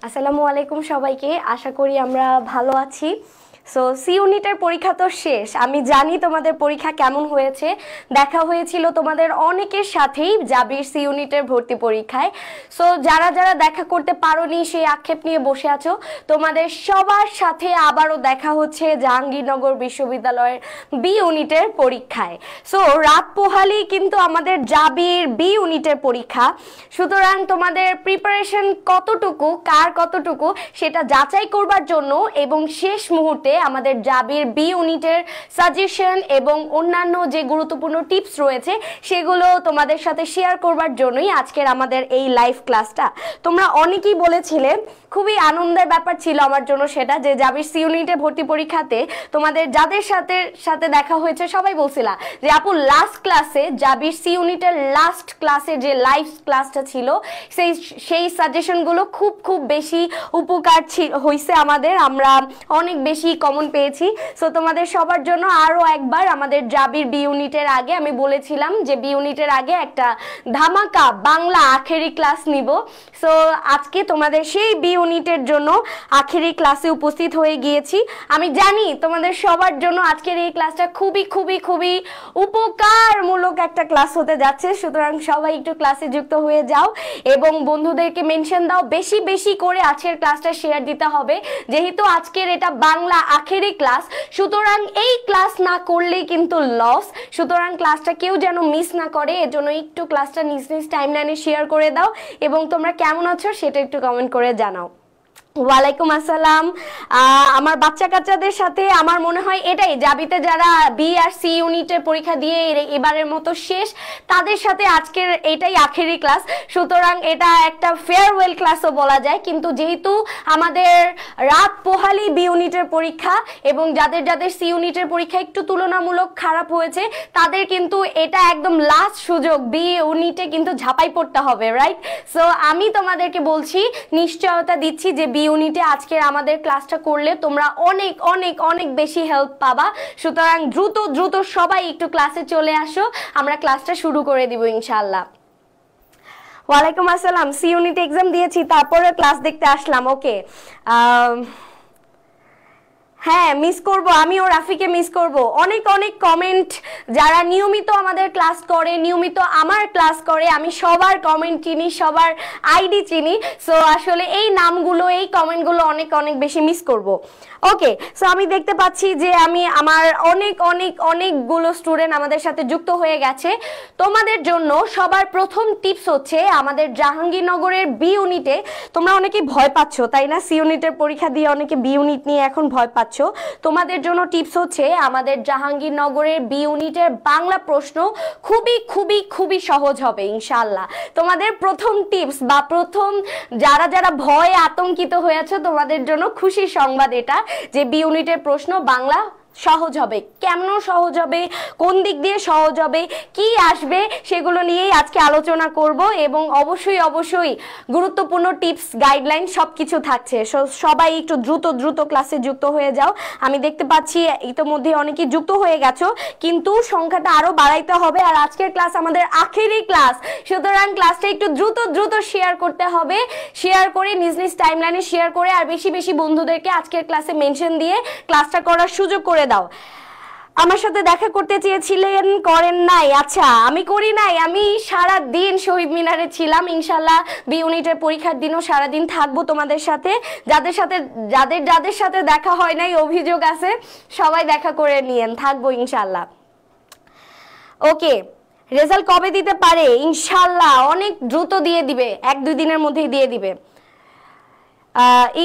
আসসালামু আলাইকুম সবাইকে, আশা করি আমরা ভালো আছি। সো সি ইউনিটের পরীক্ষা তো শেষ। আমি জানি তোমাদের পরীক্ষা কেমন হয়েছে। দেখা হয়েছিল তোমাদের অনেকের সাথেই জাবির সি ইউনিটের ভর্তি পরীক্ষায়। সো যারা যারা দেখা করতে পারোনি সেই আক্ষেপ নিয়ে বসে আছো, তোমাদের সবার সাথে আবারও দেখা হচ্ছে জাহাঙ্গীরনগর বিশ্ববিদ্যালয়ের বি ইউনিটের পরীক্ষায়। সো রাত পোহালি কিন্তু আমাদের জাবির বি ইউনিটের পরীক্ষা। সুতরাং তোমাদের প্রিপারেশন কতটুকু, কার কতটুকু সেটা যাচাই করবার জন্য এবং শেষ মুহূর্তে আমাদের জাবির বি ইউনিটের সাজেশন এবং অন্যান্য যে গুরুত্বপূর্ণ টিপস রয়েছে সেগুলো তোমাদের সাথে শেয়ার করবার জন্যই আজকের আমাদের এই লাইভ ক্লাসটা। তোমরা অনেকেই বলেছিলে, খুবই আনন্দের ব্যাপার ছিল আমার জন্য সেটা, যে জাবির সি ইউনিটে ভর্তি পরীক্ষাতে তোমাদের যাদের সাথে সাথে দেখা হয়েছে সবাই বলছিলা যে আপু লাস্ট ক্লাসে জাবির সি ইউনিটের লাস্ট ক্লাসে যে লাইভ ক্লাসটা ছিল সেই সাজেশনগুলো খুব খুব বেশি উপকার হয়েছে আমাদের, আমরা অনেক বেশি কমন পেয়েছি। সো তোমাদের সবার জন্য আরও একবার আমাদের জাবির বি ইউনিটের আগে আমি বলেছিলাম যে বি ইউনিটের আগে একটা ধামাকা বাংলা আখেরি ক্লাস নিব। সো আজকে তোমাদের সেই বি ইউনিটের জন্য আখেরি ক্লাসে উপস্থিত হয়ে গিয়েছি। আমি জানি তোমাদের সবার জন্য আজকের এই ক্লাসটা খুবই খুবই খুবই উপকারমূলক একটা ক্লাস হতে যাচ্ছে। সুতরাং সবাই একটু ক্লাসে যুক্ত হয়ে যাও এবং বন্ধুদেরকে মেনশন দাও, বেশি বেশি করে আজকের ক্লাসটা শেয়ার দিতে হবে, যেহেতু আজকের এটা বাংলা আখেরি ক্লাস। সুতরাং এই ক্লাস না করলেই কিন্তু লস। সুতরাং ক্লাসটা কেউ যেন মিস না করে, এজন্য একটু ক্লাসটা নিজ নিজ টাইমলাইনে শেয়ার করে দাও এবং তোমরা কেমন আছো সেটা একটু কমেন্ট করে জানাও। ওয়ালাইকুম আসসালাম। আমার বাচ্চা কাচ্চাদের সাথে আমার মনে হয় এটাই, জাবিতে যারা বি আর সি ইউনিটের পরীক্ষা দিয়ে এবারের মতো শেষ, তাদের সাথে আজকের এটাই আখেরি ক্লাস। সুতরাং এটা একটা ফেয়ারওয়েল ক্লাসও বলা যায়। কিন্তু যেহেতু আমাদের রাত পোহালি বি ইউনিটের পরীক্ষা এবং যাদের যাদের সি ইউনিটের পরীক্ষা একটু তুলনামূলক খারাপ হয়েছে, তাদের কিন্তু এটা একদম লাস্ট সুযোগ, বি ইউনিটে কিন্তু ঝাঁপাই পড়তে হবে, রাইট? সো আমি তোমাদেরকে বলছি, নিশ্চয়তা দিচ্ছি যে বি ইউনিটে আজকের আমাদের ক্লাসটা করলে তোমরা অনেক অনেক অনেক বেশি হেল্প পাবা। সুতরাং দ্রুত দ্রুত সবাই একটু ক্লাসে চলে আসো, আমরা ক্লাসটা শুরু করে দিব ইনশাআল্লাহ। ওয়ালাইকুম আসসালাম। সি ইউনিট এক্সাম দিয়েছি, তারপরে ক্লাস দেখতে আসলাম। ওকে, হ্যাঁ মিস করব, আমিও রাফিকে মিস করব। অনেক অনেক কমেন্ট, যারা নিয়মিত আমাদের ক্লাস করে, নিয়মিত আমার ক্লাস করে, আমি সবার কমেন্ট চিনি, সবার আইডি চিনি। সো আসলে এই নামগুলো, এই কমেন্টগুলো অনেক অনেক বেশি মিস করব। ওকে, সো আমি দেখতে পাচ্ছি যে আমার অনেক অনেক অনেকগুলো স্টুডেন্ট আমাদের সাথে যুক্ত হয়ে গেছে। তোমাদের জন্য সবার প্রথম টিপস হচ্ছে, আমাদের জাহাঙ্গীরনগরের বি ইউনিটে তোমরা অনেকে ভয় পাচ্ছ, তাই না? সি ইউনিটের পরীক্ষা দিয়ে অনেকে বি ইউনিট নিয়ে এখন ভয় পাচ্ছ। তোমাদের জন্য টিপস হচ্ছে, আমাদের জাহাঙ্গীরনগরের বি ইউনিটের বাংলা প্রশ্ন খুবই খুবই খুবই সহজ হবে ইনশাআল্লাহ। তোমাদের প্রথম টিপস বা প্রথম যারা যারা ভয়ে আতঙ্কিত হয়েছে, তোমাদের জন্য খুশির সংবাদ এটা, যে বি ইউনিটের প্রশ্ন বাংলা সহজ হবে। কেমন সহজ হবে, কোন দিক দিয়ে সহজ হবে, কি আসবে, সেগুলো নিয়েই আজকে আলোচনা করব এবং অবশ্যই অবশ্যই গুরুত্বপূর্ণ টিপস, গাইডলাইন সবকিছু থাকছে। সবাই একটু দ্রুত দ্রুত ক্লাসে যুক্ত হয়ে যাও। আমি দেখতে পাচ্ছি ইতোমধ্যে অনেকেই যুক্ত হয়ে গেছো, কিন্তু সংখ্যাটা আরো বাড়াইতে হবে। আর আজকের ক্লাস আমাদের আখেরি ক্লাস, সুতরাং ক্লাসটা একটু দ্রুত দ্রুত শেয়ার করতে হবে। শেয়ার করে নিজ নিজ টাইমলাইনে শেয়ার করে, আর বেশি বেশি বন্ধুদেরকে আজকের ক্লাসে মেনশন দিয়ে ক্লাসটা করার সুযোগ করে দাও। আমার সাথে দেখা করতে চেয়েছিলেন, করেন নাই? আচ্ছা, আমি করি নাই, আমি সারা দিন শহীদ মিনারে ছিলাম। ইনশাল্লাহ বি ইউনিটের পরীক্ষার দিনও সারাদিন থাকবো তোমাদের সাথে। যাদের সাথে দেখা হয় নাই, অভিযোগ আছে, সবাই দেখা করে নিয়েন, থাকবো ইনশাল্লাহ। ওকে, রেজাল্ট কবে দিতে পারে? ইনশাল্লাহ অনেক দ্রুত দিয়ে দিবে, 1-2 দিনের মধ্যেই দিয়ে দিবে।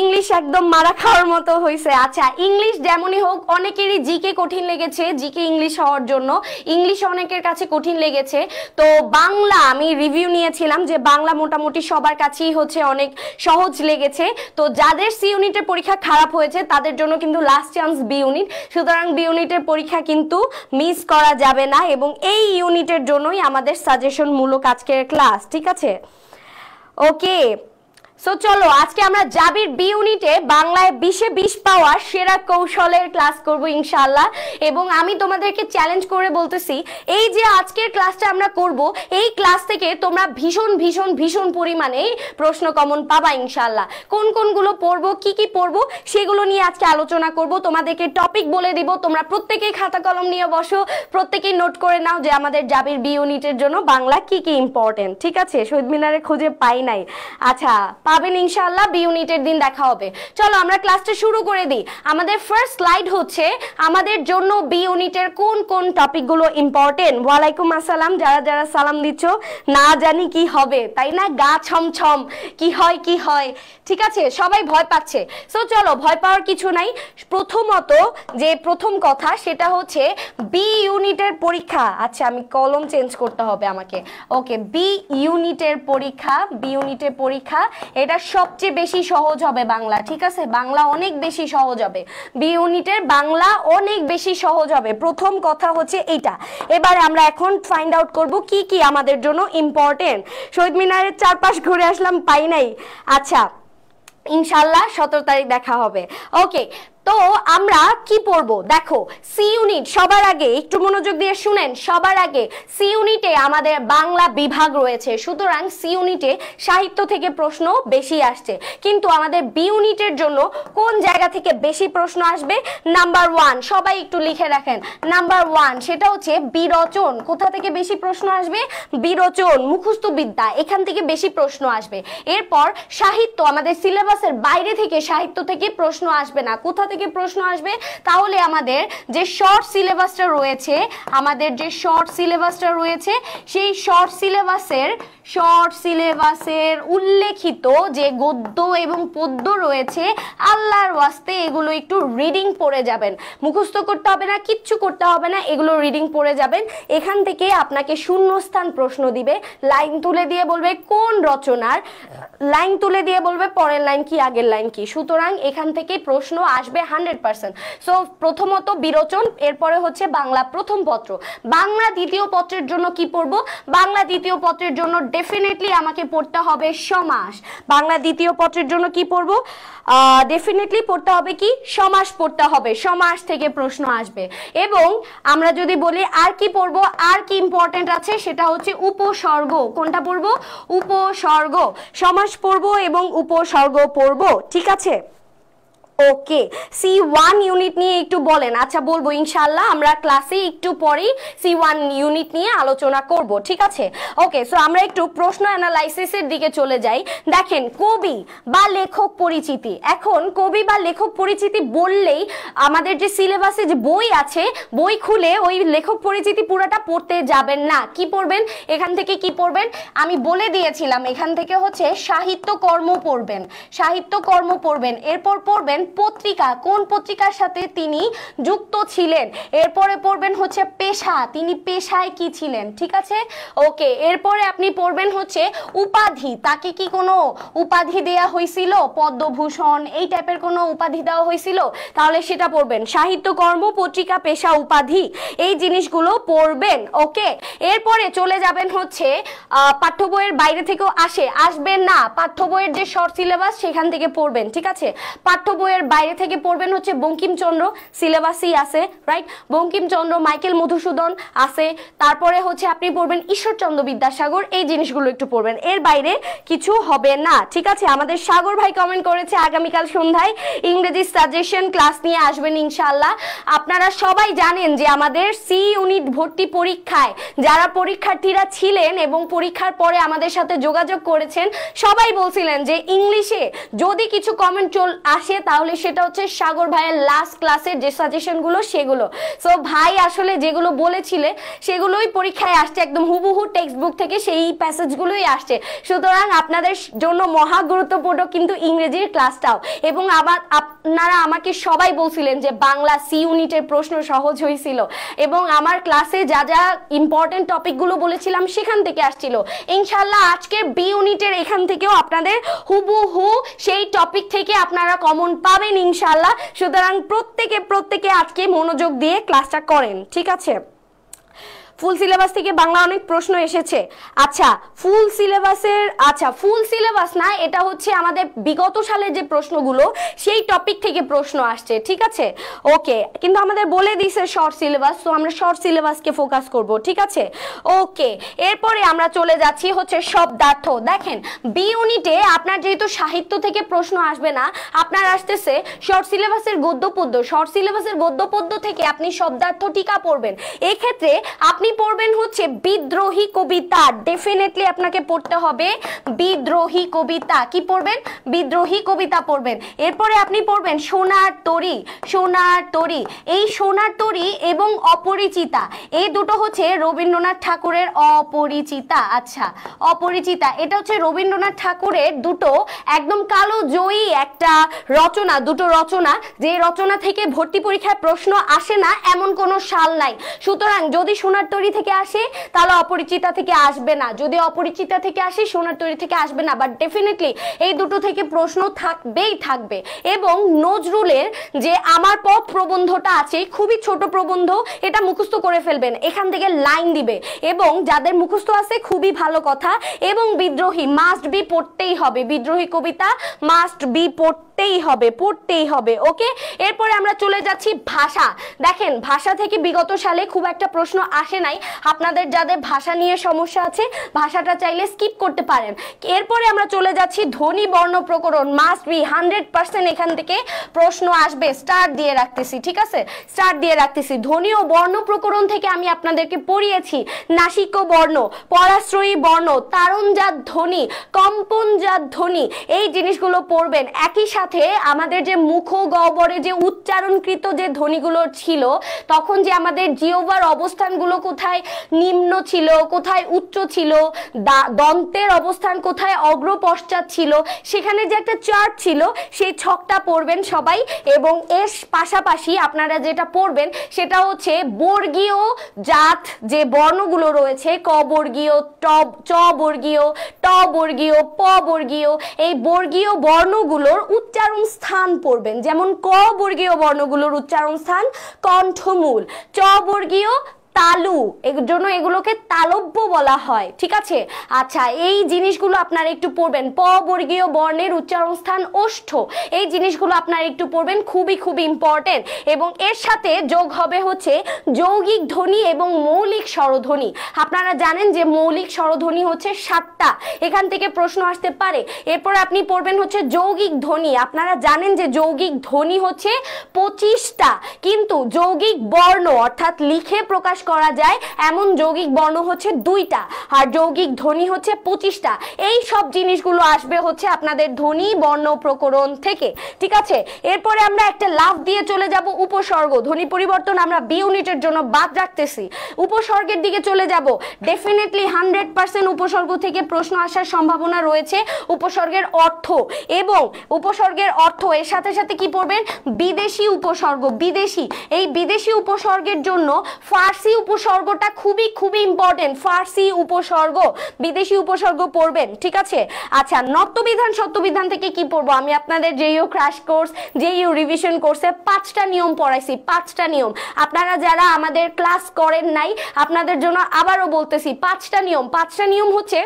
ইংলিশ একদম মারা খাওয়ার মতো হয়েছে। আচ্ছা, ইংলিশ যেমনই হোক, অনেকেরই জিকে কঠিন লেগেছে, জিকে ইংলিশ হওয়ার জন্য ইংলিশ অনেকের কাছে কঠিন লেগেছে। তো বাংলা আমি রিভিউ নিয়েছিলাম যে বাংলা মোটামুটি সবার কাছেই হচ্ছে অনেক সহজ লেগেছে। তো যাদের সি ইউনিটের পরীক্ষা খারাপ হয়েছে তাদের জন্য কিন্তু লাস্ট চান্স বি ইউনিট। সুতরাং বি ইউনিটের পরীক্ষা কিন্তু মিস করা যাবে না এবং এই ইউনিটের জন্যই আমাদের সাজেশন মূলক আজকের ক্লাস, ঠিক আছে? ওকে, সো চলো আজকে আমরা জাবির বি ইউনিটে বাংলায় 20-এ 20 পাওয়া সেরা কৌশলের ক্লাস করব ইনশাআল্লাহ। এবং আমি তোমাদেরকে চ্যালেঞ্জ করে বলতেছি, এই যে আজকের ক্লাসটা আমরা করব, এই ক্লাস থেকে তোমরা ভীষণ ভীষণ ভীষণ পরিমাণে প্রশ্ন কমন পাবা ইনশাআল্লাহ। কোন কোনগুলো পড়বো, কি কি পড়বো সেগুলো নিয়ে আজকে আলোচনা করব। তোমাদেরকে টপিক বলে দিব, তোমরা প্রত্যেকেই খাতা কলম নিয়ে বসো, প্রত্যেকেই নোট করে নাও যে আমাদের জাবির বি ইউনিটের জন্য বাংলা কি কি ইম্পর্টেন্ট। ঠিক আছে, শহীদ মিনারে খুঁজে পাই নাই, আচ্ছা পাবেন ইনশাআল্লাহ, বি ইউনিটের দিন দেখা হবে। চলো আমরা ক্লাসটা শুরু করে দিই। আমাদের ফার্স্ট স্লাইড হচ্ছে আমাদের জন্য বি ইউনিটের কোন কোন টপিকগুলো ইম্পর্টেন্ট। ওয়ালাইকুম আসসালাম, যারা যারা সালাম দিচ্ছ, না জানি কি হবে তাই না, গা ছমছম, কি হয় কি হয়। ঠিক আছে, সবাই ভয় পাচ্ছে। সো চলো, ভয় পাওয়ার কিছু নাই। প্রথমত যে প্রথম কথা সেটা হচ্ছে বি ইউনিটের পরীক্ষা। আচ্ছা আমি কলম চেঞ্জ করতে হবে আমাকে। ওকে, বি ইউনিটের পরীক্ষা, বি ইউনিটের পরীক্ষা এটা সবচেয়ে বেশি সহজ হবে বাংলা। ঠিক আছে, বাংলা অনেক বেশি সহজ হবে, বি ইউনিটের বাংলা অনেক বেশি সহজ হবে। প্রথম কথা হচ্ছে এইটা। এবার আমরা এখন ফাইন্ড আউট করব কি কি আমাদের জন্য ইম্পর্টেন্ট। শহীদ মিনারের চারপাশ ঘুরে আসলাম, পাই নাই। আচ্ছা ইনশাআল্লাহ 17 তারিখ দেখা হবে। ওকে, তো আমরা কি পড়বো দেখো, সি ইউনিট। সবার আগে একটু মনোযোগ দিয়ে শুনেন, সবার আগে সি ইউনিটে আমাদের বাংলা বিভাগ রয়েছে, সুতরাং সি ইউনিটে সাহিত্য থেকে প্রশ্ন বেশি আসছে। কিন্তু আমাদের বি ইউনিটের জন্য কোন জায়গা থেকে বেশি প্রশ্ন আসবে? নাম্বার 1, সবাই একটু লিখে রাখেন। নাম্বার 1 সেটা হচ্ছে বিরচন। কোথা থেকে বেশি প্রশ্ন আসবে? বিরচন, মুখস্থ বিদ্যা, এখান থেকে বেশি প্রশ্ন আসবে। এরপর সাহিত্য, আমাদের সিলেবাসের বাইরে থেকে সাহিত্য থেকে প্রশ্ন আসবে না। কোথা থেকে প্রশ্ন আসবে? তাহলে আমাদের যে শর্ট সিলেবাসটা রয়েছে, আমাদের যে শর্ট সিলেবাসটা রয়েছে, সেই শর্ট সিলেবাসের উল্লেখিত যে গদ্য এবং পদ্য রয়েছে, আল্লাহর ওয়াস্তে এগুলো একটু রিডিং পড়ে যাবেন। মুখস্থ করতে হবে না, কিচ্ছু করতে হবে না, এগুলো রিডিং পড়ে যাবেন। এখান থেকে আপনাকে শূন্যস্থান প্রশ্ন দিবে, লাইন তুলে দিয়ে বলবে কোন রচনার, লাইন তুলে দিয়ে বলবে পরের লাইন কি আগের লাইন কি। সুতরাং এখান থেকে প্রশ্ন আসবে 100%। সো প্রথমত বিরচন, এরপরে হচ্ছে বাংলা প্রথম পত্র। বাংলা দ্বিতীয় পত্রের জন্য কি পড়বো? বাংলা দ্বিতীয় পত্রের জন্য ডেফিনেটলি আমাকে পড়তে হবে সমাস। বাংলা দ্বিতীয় পত্রের জন্য কি পড়বো? ডেফিনেটলি পড়তে হবে কি? সমাস পড়তে হবে, সমাস থেকে প্রশ্ন আসবে। এবং আমরা যদি বলি আর কি পড়বো, আর কি ইম্পর্টেন্ট আছে, সেটা হচ্ছে উপসর্গ। কোনটা পড়বো? উপসর্গ। সমাস পড়বো এবং উপসর্গ পড়বো। ঠিক আছে, ওকে। C1 ইউনিট নিয়ে একটু বলেন। আচ্ছা বলবো ইনশাআল্লাহ, আমরা ক্লাসে একটু পরেই C1 ইউনিট নিয়ে আলোচনা করব। ঠিক আছে, ওকে। সো আমরা একটু প্রশ্ন অ্যানালাইসিসের দিকে চলে যাই। দেখেন, কবি বা লেখক পরিচিতি। এখন কবি বা লেখক পরিচিতি বললেই আমাদের যে সিলেবাসে যে বই আছে, বই খুলে ওই লেখক পরিচিতি পুরোটা পড়তে যাবেন না। কি পড়বেন? এখান থেকে কি পড়বেন আমি বলে দিয়েছিলাম, এখান থেকে হচ্ছে সাহিত্য কর্ম পড়বেন, সাহিত্য কর্ম পড়বেন। এরপর পড়বেন পত্রিকা, কোন পত্রিকার সাথে তিনি যুক্ত ছিলেন। এরপরে পড়বেন হচ্ছে পেশা, তিনি পেশায় কি ছিলেন। ঠিক আছে, ওকে। এরপরে আপনি পড়বেন হচ্ছে উপাধি, তাকে কি কোনো উপাধি দেয়া হয়েছিল, পদ্মভূষণ এই টাইপের কোনো উপাধি দেওয়া হয়েছিল, তাহলে সেটা পড়বেন। সাহিত্য কর্ম, পত্রিকা, পেশা, উপাধি, এই জিনিসগুলো পড়বেন। ওকে, এরপরে চলে যাবেন হচ্ছে পাঠ্য বইয়ের বাইরে থেকেও আসবেন না, পাঠ্য বইয়ের যে শর্ট সিলেবাস সেখান থেকে পড়বেন। ঠিক আছে, পাঠ্য বইয়ের বাইরে থেকে পড়বেন হচ্ছে বঙ্কিমচন্দ্র, সিলেবাসই আছে, রাইট? বঙ্কিমচন্দ্র, মাইকেল মধুসূদন আছে। তারপরে হচ্ছে আপনি পড়বেন ঈশ্বরচন্দ্র বিদ্যাসাগর, এই জিনিসগুলো একটু পড়বেন, এর বাইরে কিছু হবে না। ঠিক আছে, আমাদের সাগর ভাই কমেন্ট করেছে আগামীকাল সন্ধ্যায় ইংরেজি সাজেশন ক্লাস নিয়ে আসবেন ইনশাআল্লাহ। আপনারা সবাই জানেন যে আমাদের সি ইউনিট ভর্তি পরীক্ষায় যারা পরীক্ষার্থীরা ছিলেন এবং পরীক্ষার পরে আমাদের সাথে যোগাযোগ করেছেন, সবাই বলছিলেন যে ইংলিশে যদি কিছু কমেন্ট আসে তাহলে সেটা হচ্ছে সাগর ভাইয়ের লাস্ট ক্লাসের যে সাজেশনগুলো সেগুলো। সো ভাই আসলে যেগুলো বলেছিলে সেগুলোই পরীক্ষায় আসছে, একদম হুবহু টেক্সট বুক থেকে সেই প্যাসেজগুলোই আসছে। সুতরাং আপনাদের জন্য মহা গুরুত্বপূর্ণ কিন্তু ইংরেজির ক্লাসটাও। এবং আবার আপনারা আমাকে সবাই বলছিলেন যে বাংলা সি ইউনিটের প্রশ্ন সহজ হয়েছিল, এবং আমার ক্লাসে যা যা ইম্পর্টেন্ট টপিকগুলো বলেছিলাম সেখান থেকে আসছিল। ইনশাআল্লাহ আজকের বি ইউনিটের এখান থেকেও আপনাদের হুবহু সেই টপিক থেকে আপনারা কমন পাবেন ইনশাআল্লাহ। সুতরাং প্রত্যেকে আজকে মনোযোগ দিয়ে ক্লাসটা করেন। ঠিক আছে, ফুল সিলেবাস থেকে বাংলা অনেক প্রশ্ন এসেছে। আচ্ছা ফুল সিলেবাসের, আচ্ছা ফুল সিলেবাস না, এটা হচ্ছে আমাদের বিগত সালের যে প্রশ্নগুলো সেই টপিক থেকে প্রশ্ন আসছে, ঠিক আছে? ওকে, কিন্তু আমাদের বলে দিয়েছে শর্ট সিলেবাস, তো আমরা শর্ট সিলেবাসকে ফোকাস করব, ঠিক আছে? ওকে, এরপরে আমরা চলে যাচ্ছি হচ্ছে শব্দার্থ। দেখেন বি ইউনিটে আপনার যেহেতু সাহিত্য থেকে প্রশ্ন আসবে না, আপনার আসতেছে শর্ট সিলেবাসের গদ্য পদ্য। শর্ট সিলেবাসের গদ্য পদ্য থেকে আপনি শব্দার্থ টিকা পড়বেন। এই ক্ষেত্রে আপনি পড়বেন হচ্ছে বিদ্রোহী কবিতা, ডেফিনেটলি আপনাকে পড়তে হবে বিদ্রোহী কবিতা। কি পড়বেন? বিদ্রোহী কবিতা পড়বেন। এরপরে আপনি পড়বেন সোনার তরী। সোনার তরী, এই সোনার তরী এবং অপরিচিতা, এই দুটো হচ্ছে রবীন্দ্রনাথ ঠাকুরের অপরিচিতা। আচ্ছা অপরিচিতা, এটা হচ্ছে রবীন্দ্রনাথ ঠাকুরের দুটো একদম কালো জয়ী একটা রচনা, দুটো রচনা, যে রচনা থেকে ভর্তি পরীক্ষায় প্রশ্ন আসে না এমন কোনো সাল নাই। সুতরাং যদি সোনার তরী থেকে আসে তাহলে অপরিচিতা থেকে আসবে না, যদি অপরিচিতা থেকে আসে সোনার তরী থেকে আসবে না, বাট ডেফিনেটলি এই দুটো থেকে প্রশ্ন থাকবেই থাকবে। এবং নজরুলের যে আমার পথ প্রবন্ধটা আছে, খুবই ছোট প্রবন্ধ, এটা মুখস্থ করে ফেলবেন, এখান থেকে লাইন দিবে, এবং যাদের মুখস্থ আছে খুবই ভালো কথা। এবং বিদ্রোহী মাস্ট বি পড়তেই হবে, বিদ্রোহী কবিতা মাস্ট বি পড়তেই হবে, পড়তেই হবে। ওকে, এরপরে আমরা চলে যাচ্ছি ভাষা। দেখেন ভাষা থেকে বিগত সালে খুব একটা প্রশ্ন আসে নাই, আপনাদের যাদের ভাষা নিয়ে সমস্যা আছে ভাষাটা চাইলে স্কিপ করতে পারেন। এরপরে আমরা চলে যাচ্ছি ধ্বনি বর্ণ প্রকরণ, মাস্ট বি 100% এখান থেকে প্রশ্ন আসবে, স্টার দিয়ে রাখতেছি, ঠিক আছে? স্টার দিয়ে রাখতেছি। ধ্বনি ও বর্ণ প্রকরণ থেকে আমি আপনাদেরকে পড়িয়েছি নাসিক বর্ণ, পরাশ্রয়ী বর্ণ, তারণজাত ধ্বনি, কম্পনজাত ধ্বনি, এই জিনিসগুলো পড়বেন। একই সাথে আমাদের যে মুখ গহ্বরে যে উচ্চারণকৃত যে ধ্বনিগুলো ছিল, তখন যে আমাদের জিহ্বার অবস্থানগুলো কোথায় নিম্ন ছিল, কোথায় উচ্চ ছিল, দন্তের অবস্থান কোথায় অগ্র পশ্চাৎ ছিল, সেখানে যে একটা চার্ট ছিল সেই ছকটা পড়বেন সবাই। এবং এর পাশাপাশি আপনারা যেটা পড়বেন সেটা হচ্ছে বর্গীয় জাত যে বর্ণগুলো রয়েছে, ক বর্গীয়, চ বর্গীয়, ট বর্গীয়, প বর্গীয়, এই বর্গীয় বর্ণগুলোর উচ্চারণ স্থান পড়বেন। যেমন ক বর্গীয় বর্ণগুলোর উচ্চারণ স্থান কণ্ঠমূল, চ বর্গীয় তালু, এর জন্য এগুলোকে তালব্য বলা হয়, ঠিক আছে? আচ্ছা এই জিনিসগুলো আপনারা একটু পড়বেন। প বর্গীয় বর্ণের উচ্চারণ স্থান ওষ্ঠ, এই জিনিসগুলো আপনারা একটু পড়বেন, খুবই খুবই ইম্পর্টেন্ট। এবং এর সাথে যোগ হবে হচ্ছে যৌগিক ধ্বনি এবং মৌলিক স্বরধ্বনি। আপনারা জানেন যে মৌলিক স্বরধ্বনি হচ্ছে 7টা, এখান থেকে প্রশ্ন আসতে পারে। এরপর আপনি পড়বেন হচ্ছে যৌগিক ধ্বনি। আপনারা জানেন যে যৌগিক ধ্বনি হচ্ছে 25টা, কিন্তু যৌগিক বর্ণ অর্থাৎ লিখে প্রকাশ করা যায় এমন যৌগিক বর্ণ হচ্ছে 2টা, আর যৌগিক ধ্বনি হচ্ছে 25টা। এই সব জিনিসগুলো আসবে হচ্ছে আপনাদের ধ্বনি বর্ণ প্রকরণ থেকে, ঠিক আছে? এরপরে আমরা একটা লাভ দিয়ে চলে যাব উপসর্গ। ধ্বনি পরিবর্তন আমরা বি ইউনিটের জন্য বাদ রাখতেছি, উপসর্গের দিকে চলে যাব। ডেফিনেটলি 100% উপসর্গ থেকে প্রশ্ন আসার সম্ভাবনা রয়েছে। উপসর্গের অর্থ এবং উপসর্গের অর্থ, এর সাথে সাথে কি পড়বেন? বিদেশি উপসর্গ। বিদেশি, এই বিদেশি উপসর্গের জন্য ফার্সি উপসর্গটা খুবই খুবই ইম্পর্টেন্ট। ফার্সি উপসর্গ, বিদেশি উপসর্গ পড়বেন, ঠিক আছে? আচ্ছা নত্যবিধান সত্যবিধান থেকে কি পড়বো? আমি আপনাদের JU crash course, JU revision কোর্সে 5টা নিয়ম পড়াইছি, 5টা নিয়ম। আপনারা যারা আমাদের ক্লাস করেন নাই আপনাদের জন্য আবারও বলতেছি 5টা নিয়ম। 5টা নিয়ম হচ্ছে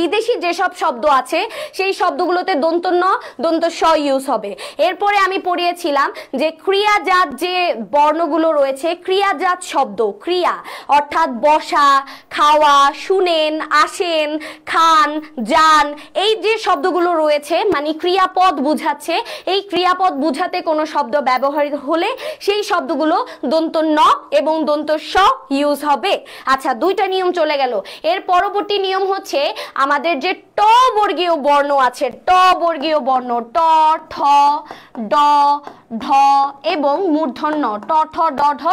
বিদেশি যেসব শব্দ আছে সেই শব্দগুলোতে দন্ত ন দন্ত স ইউজ হবে। এরপরে আমি পড়িয়েছিলাম যে ক্রিয়াজাত যে বর্ণগুলো রয়েছে, ক্রিয়াজাত শব্দ, ক্রিয়া অর্থাৎ বসা, খাওয়া, শুনেন, আসেন, খান, যান, এই যে শব্দগুলো রয়েছে মানে ক্রিয়াপদ বুঝাচ্ছে, এই ক্রিয়াপদ বুঝাতে কোনো শব্দ ব্যবহৃত হলে সেই শব্দগুলো দন্ত ন এবং দন্ত স ইউজ হবে। আচ্ছা 2টা নিয়ম চলে গেল। এর পরবর্তী নিয়ম হচ্ছে আমাদের যে ট বর্গীয় বর্ণ আছে, ট বর্গীয় বর্ণ, ট, ঠ, ড, ঢ এবং মূর্ধন্য, ট, ঠ, ড, ঢ,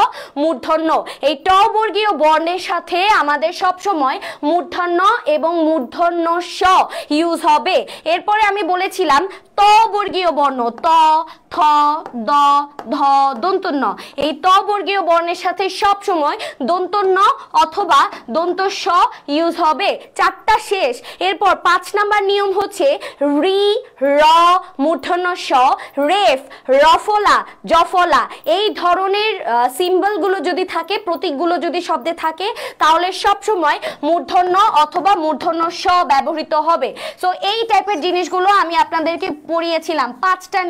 মূর্ধন্য। এই ট বর্গীয় বর্ণের সাথে আমাদের সব সময় মূর্ধন্য এবং মূর্ধন্য স ইউজ হবে। এরপরে আমি বলেছিলাম ত বর্গীয় বর্ণ, ত, থ, দ, ধ, দন্ত ন। এই ত বর্গীয় বর্ণের সাথে সব সময় দন্ত ন অথবা দন্ত স ইউজ হবে। 4টা শেষ। এরপর 5 নাম্বার নিয়ম হচ্ছে রি, র, মূর্ধন্য স, রেফ, রফলা, জফলা এই ধরনের সিম্বলগুলো যদি থাকে, প্রতীকগুলো যদি শব্দে থাকে, তাহলে সব সময় মূর্ধন্য অথবা মূর্ধন্য স ব্যবহৃত হবে। সো এই টাইপের জিনিসগুলো আমি আপনাদেরকে পড়িয়েছিলাম, পাঁচটা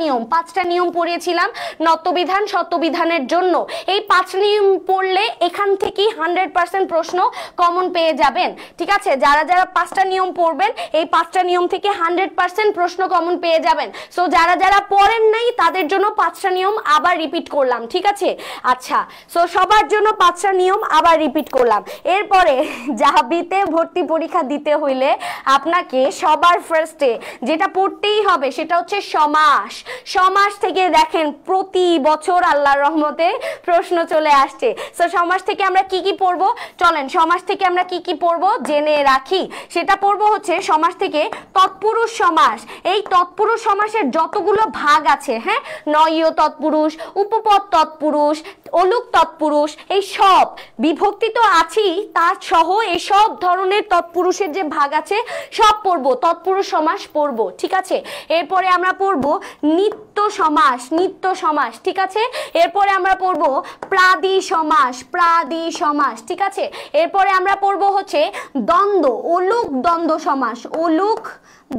নিয়ম পড়িয়েছিলাম নত্যবিধান সত্যবিধানের জন্য। এই 5 নিয়ম পড়লে এখান থেকেই 100% প্রশ্ন কমন পেয়ে যাবেন। ঠিক আছে, যারা যারা 5টা নিয়ম পড়বেন এই 5টা নিয়ম থেকে 100% প্রশ্ন কমন পেয়ে যাবেন। সো যারা যারা পড়েন নাই তাদের জন্য 5টা নিয়ম আবার রিপিট করলাম। ঠিক আছে, আচ্ছা, সো সবার জন্য 5টা নিয়ম আবার রিপিট করলাম। এরপরে জাবিতে ভর্তি পরীক্ষা দিতে হইলে আপনাকে সবার ফার্স্টে যেটা পড়তেই হবে সেটা হচ্ছে সমাস। সমাস থেকে দেখেন প্রতি বছর আল্লাহর রহমতে প্রশ্ন চলে আসছে। সো সমাস থেকে আমরা কি কি পড়বো, চলেন সমাস থেকে আমরা কি কি পড়বো জেনে রাখি। সেটা পড়বো হচ্ছে সমাস থেকে তৎপুরুষ সমাস। এই তৎপুরুষ সমাসের যতগুলো ভাগ আছে, হ্যাঁ, নয়ীয় তৎপুরুষ, উপপদ তৎপুরুষ, অলুক তৎপুরুষ, এই সব বিভক্তি তো আছেই, তার সহ এই সব ধরনের তৎপুরুষের যে ভাগ আছে সব পড়বো, তৎপুরুষ সমাস পড়বো। ঠিক আছে, এরপরে আমরা পড়বো নিত্য সমাস, নিত্য সমাস। ঠিক আছে, এরপরে আমরা পড়বো প্রাদি সমাস, প্রাদি সমাস। ঠিক আছে, এরপরে আমরা পড়বো হচ্ছে দ্বন্দ্ব, অলুক দ্বন্দ্ব সমাস, অলুক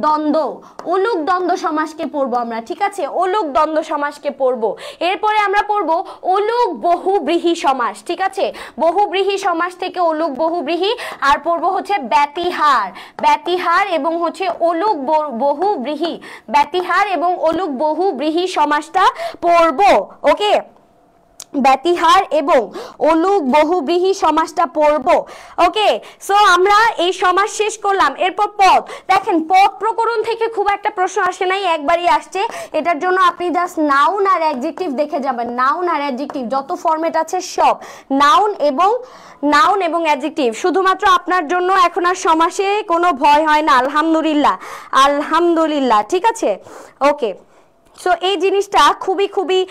দ্বন্দ্ব, অলুক দ্বন্দ্ব সমাসকে পড়বো আমরা। ঠিক আছে, অলুক দ্বন্দ্ব সমাসকে পড়বো। এরপরে আমরা পড়বো অলুক বহুব্রীহি সমাস। ঠিক আছে, বহুব্রীহি সমাস থেকে অলুক বহুব্রীহি, আর পড়বো হচ্ছে ব্যতিহার, ব্যতিহার এবং হচ্ছে অলুক বহুব্রীহি, ব্যতিহার এবং অলুক বহুব্রীহি সমাসটা পড়বো। ওকে, ব্যতিহার এবং অলুক বহুব্রীহি সমাসটা পড়বো। ওকে, সো আমরা এই সমাস শেষ করলাম। এরপর পদ, দেখেন পদ প্রকরণ থেকে খুব একটা প্রশ্ন আসে নাই, একবারই আসছে। এটার জন্য আপনি জাস্ট নাউন আর অ্যাডজেক্টিভ দেখে যাবেন, নাউন আর অ্যাডজেক্টিভ যত ফরম্যাট আছে সব নাউন এবং অ্যাডজেক্টিভ। শুধুমাত্র আপনার জন্য এখন আর সমাসে কোনো ভয় হয় না, আলহামদুলিল্লাহ, আলহামদুলিল্লাহ। ঠিক আছে, ওকে, সো এই জিনিসটা খুবই খুবই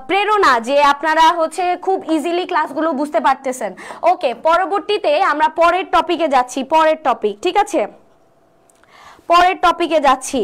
প্রেরণা যে আপনারা হচ্ছে খুব ইজিলি ক্লাসগুলো বুঝতে পারতেছেন। ওকে, পরবর্তীতে আমরা পরের টপিকে যাচ্ছি, পরের টপিক। ঠিক আছে, পরের টপিকে যাচ্ছি।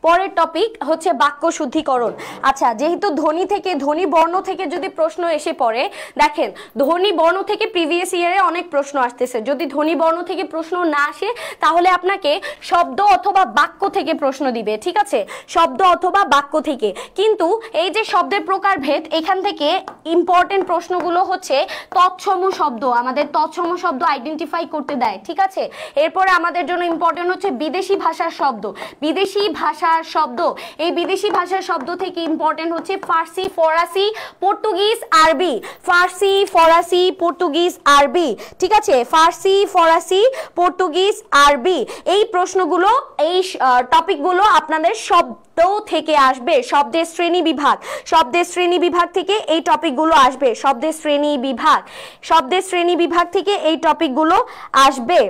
পরের টপিক হচ্ছে বাক্য শুদ্ধিকরণ। আচ্ছা, যেহেতু ধ্বনি থেকে, ধ্বনি বর্ণ থেকে যদি প্রশ্ন এসে পড়ে, দেখেন ধ্বনি বর্ণ থেকে প্রিভিয়াস ইয়ারে অনেক প্রশ্ন আসতেছে। যদি ধ্বনি বর্ণ থেকে প্রশ্ন না আসে তাহলে আপনাকে শব্দ অথবা বাক্য থেকে প্রশ্ন দিবে। ঠিক আছে, শব্দ অথবা বাক্য থেকে। কিন্তু এই যে শব্দের প্রকারভেদ, এখান থেকে ইম্পর্টেন্ট প্রশ্নগুলো হচ্ছে তৎসম শব্দ, আমাদের তৎসম শব্দ আইডেন্টিফাই করতে দেয়। ঠিক আছে, এরপরে আমাদের জন্য ইম্পর্টেন্ট হচ্ছে বিদেশি ভাষার শব্দ, বিদেশি ভাষার শব্দ। এই বিদেশি ভাষার শব্দ থেকে ইম্পর্টেন্ট হচ্ছে ফার্সি, ফরাসি, পর্তুগিজ, আরবি, ফার্সি, ফরাসি, পর্তুগিজ, আরবি। ঠিক আছে, ফার্সি, ফরাসি, পর্তুগিজ, আরবি, এই প্রশ্নগুলো, এই টপিকগুলো আপনাদের শব্দ থেকে আসবে, শব্দের শ্রেণী বিভাগ, শব্দের শ্রেণী বিভাগ থেকে এই টপিকগুলো আসবে, শব্দের শ্রেণী বিভাগ, শব্দের শ্রেণী বিভাগ থেকে এই টপিকগুলো আসবে।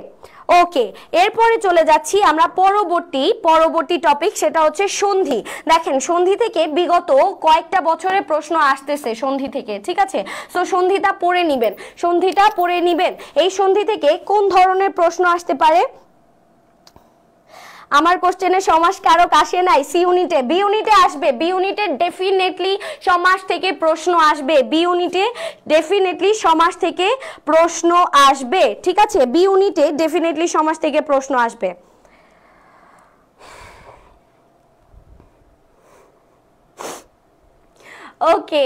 ওকে, এরপরে চলে যাচ্ছি আমরা পরবর্তী টপিক, সেটা হচ্ছে সন্ধি। দেখেন সন্ধি থেকে বিগত কয়েকটা বছরের প্রশ্ন আসতেছে সন্ধি থেকে। ঠিক আছে, সো সন্ধিটা পড়ে নিবেন, সন্ধিটা পড়ে নিবেন। এই সন্ধি থেকে কোন ধরনের প্রশ্ন আসতে পারে? আমার কোশ্চেনে সমাস কারক আসে নাই, সি ইউনিটে, বি ইউনিটে আসবে, বি ইউনিটে ডেফিনেটলি সমাস থেকে প্রশ্ন আসবে, বি ইউনিটে ডেফিনেটলি সমাস থেকে প্রশ্ন আসবে। ঠিক আছে, বি ইউনিটে ডেফিনেটলি সমাস থেকে প্রশ্ন আসবে। ওকে,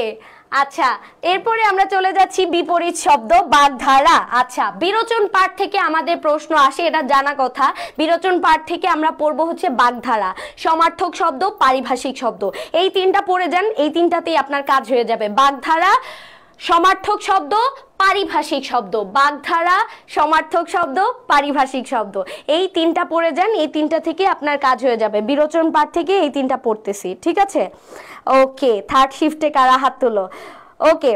আচ্ছা, এরপরে আমরা চলে যাচ্ছি বিপরীত শব্দ, বাগধারা। আচ্ছা, বিরোচন পাঠ থেকে আমাদের প্রশ্ন আসে, এটা জানা কথা। বিরোচন পাঠ থেকে আমরা পড়বো হচ্ছে বাগধারা, সমার্থক শব্দ, পারিভাষিক শব্দ। এই তিনটা পড়ে যান, এই তিনটাতেই আপনার কাজ হয়ে যাবে। বাগধারা, সমার্থক শব্দ, পারিভাষিক শব্দ, বাগধারা, সমার্থক শব্দ, পারিভাষিক শব্দ, এই তিনটা পড়ে যান, এই তিনটা থেকে আপনার কাজ হয়ে যাবে। বিরোচন পাঠ থেকে এই তিনটা পড়তেছি। ঠিক আছে, ওকে, থার্ড শিফটে কারা হাত তুলো? ওকে,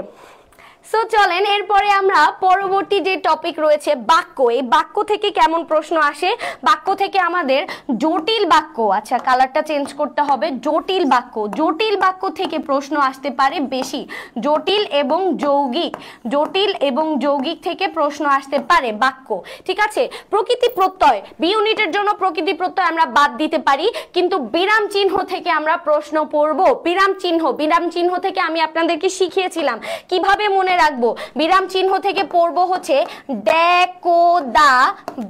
সো চলেন এরপরে আমরা পরবর্তী যে টপিক রয়েছে বাক্য, এই বাক্য থেকে কেমন প্রশ্ন আসে, বাক্য থেকে আমাদের জটিল বাক্য, আচ্ছা কালারটা চেঞ্জ করতে হবে, জটিল বাক্য, জটিল বাক্য থেকে প্রশ্ন আসতে পারে বেশি, জটিল এবং যৌগিক, জটিল এবং যৌগিক থেকে প্রশ্ন আসতে পারে বাক্য, ঠিক আছে। প্রকৃতি প্রত্যয়, বি ইউনিটের জন্য প্রকৃতি প্রত্যয় আমরা বাদ দিতে পারি, কিন্তু বিরাম চিহ্ন থেকে আমরা প্রশ্ন পড়ব। বিরাম চিহ্ন থেকে আমি আপনাদেরকে শিখিয়েছিলাম কিভাবে মনে রাখবো। বিরাম চিহ্ন থেকে পড়বো হচ্ছে দেখো দা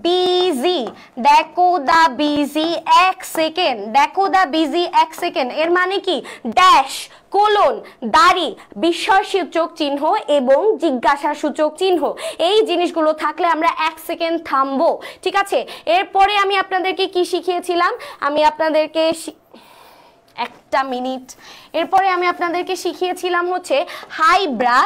বিজি, দেখো দা বিজি এক সেকেন্ড, দেখো দা বিজি এক সেকেন্ড, এর মানে কি ড্যাশ, কোলন, দাড়ি, বিস্ময়সূচক চিহ্ন এবং জিজ্ঞাসা সূচক চিহ্ন, এই জিনিসগুলো থাকলে আমরা এক সেকেন্ড থামবো, ঠিক আছে। এরপরে আমি আপনাদেরকে কি শিখিয়েছিলাম, আমি আপনাদেরকে একটা মিনিট, এরপরে আমি আপনাদেরকে শিখিয়েছিলাম হচ্ছে হাইব্রা,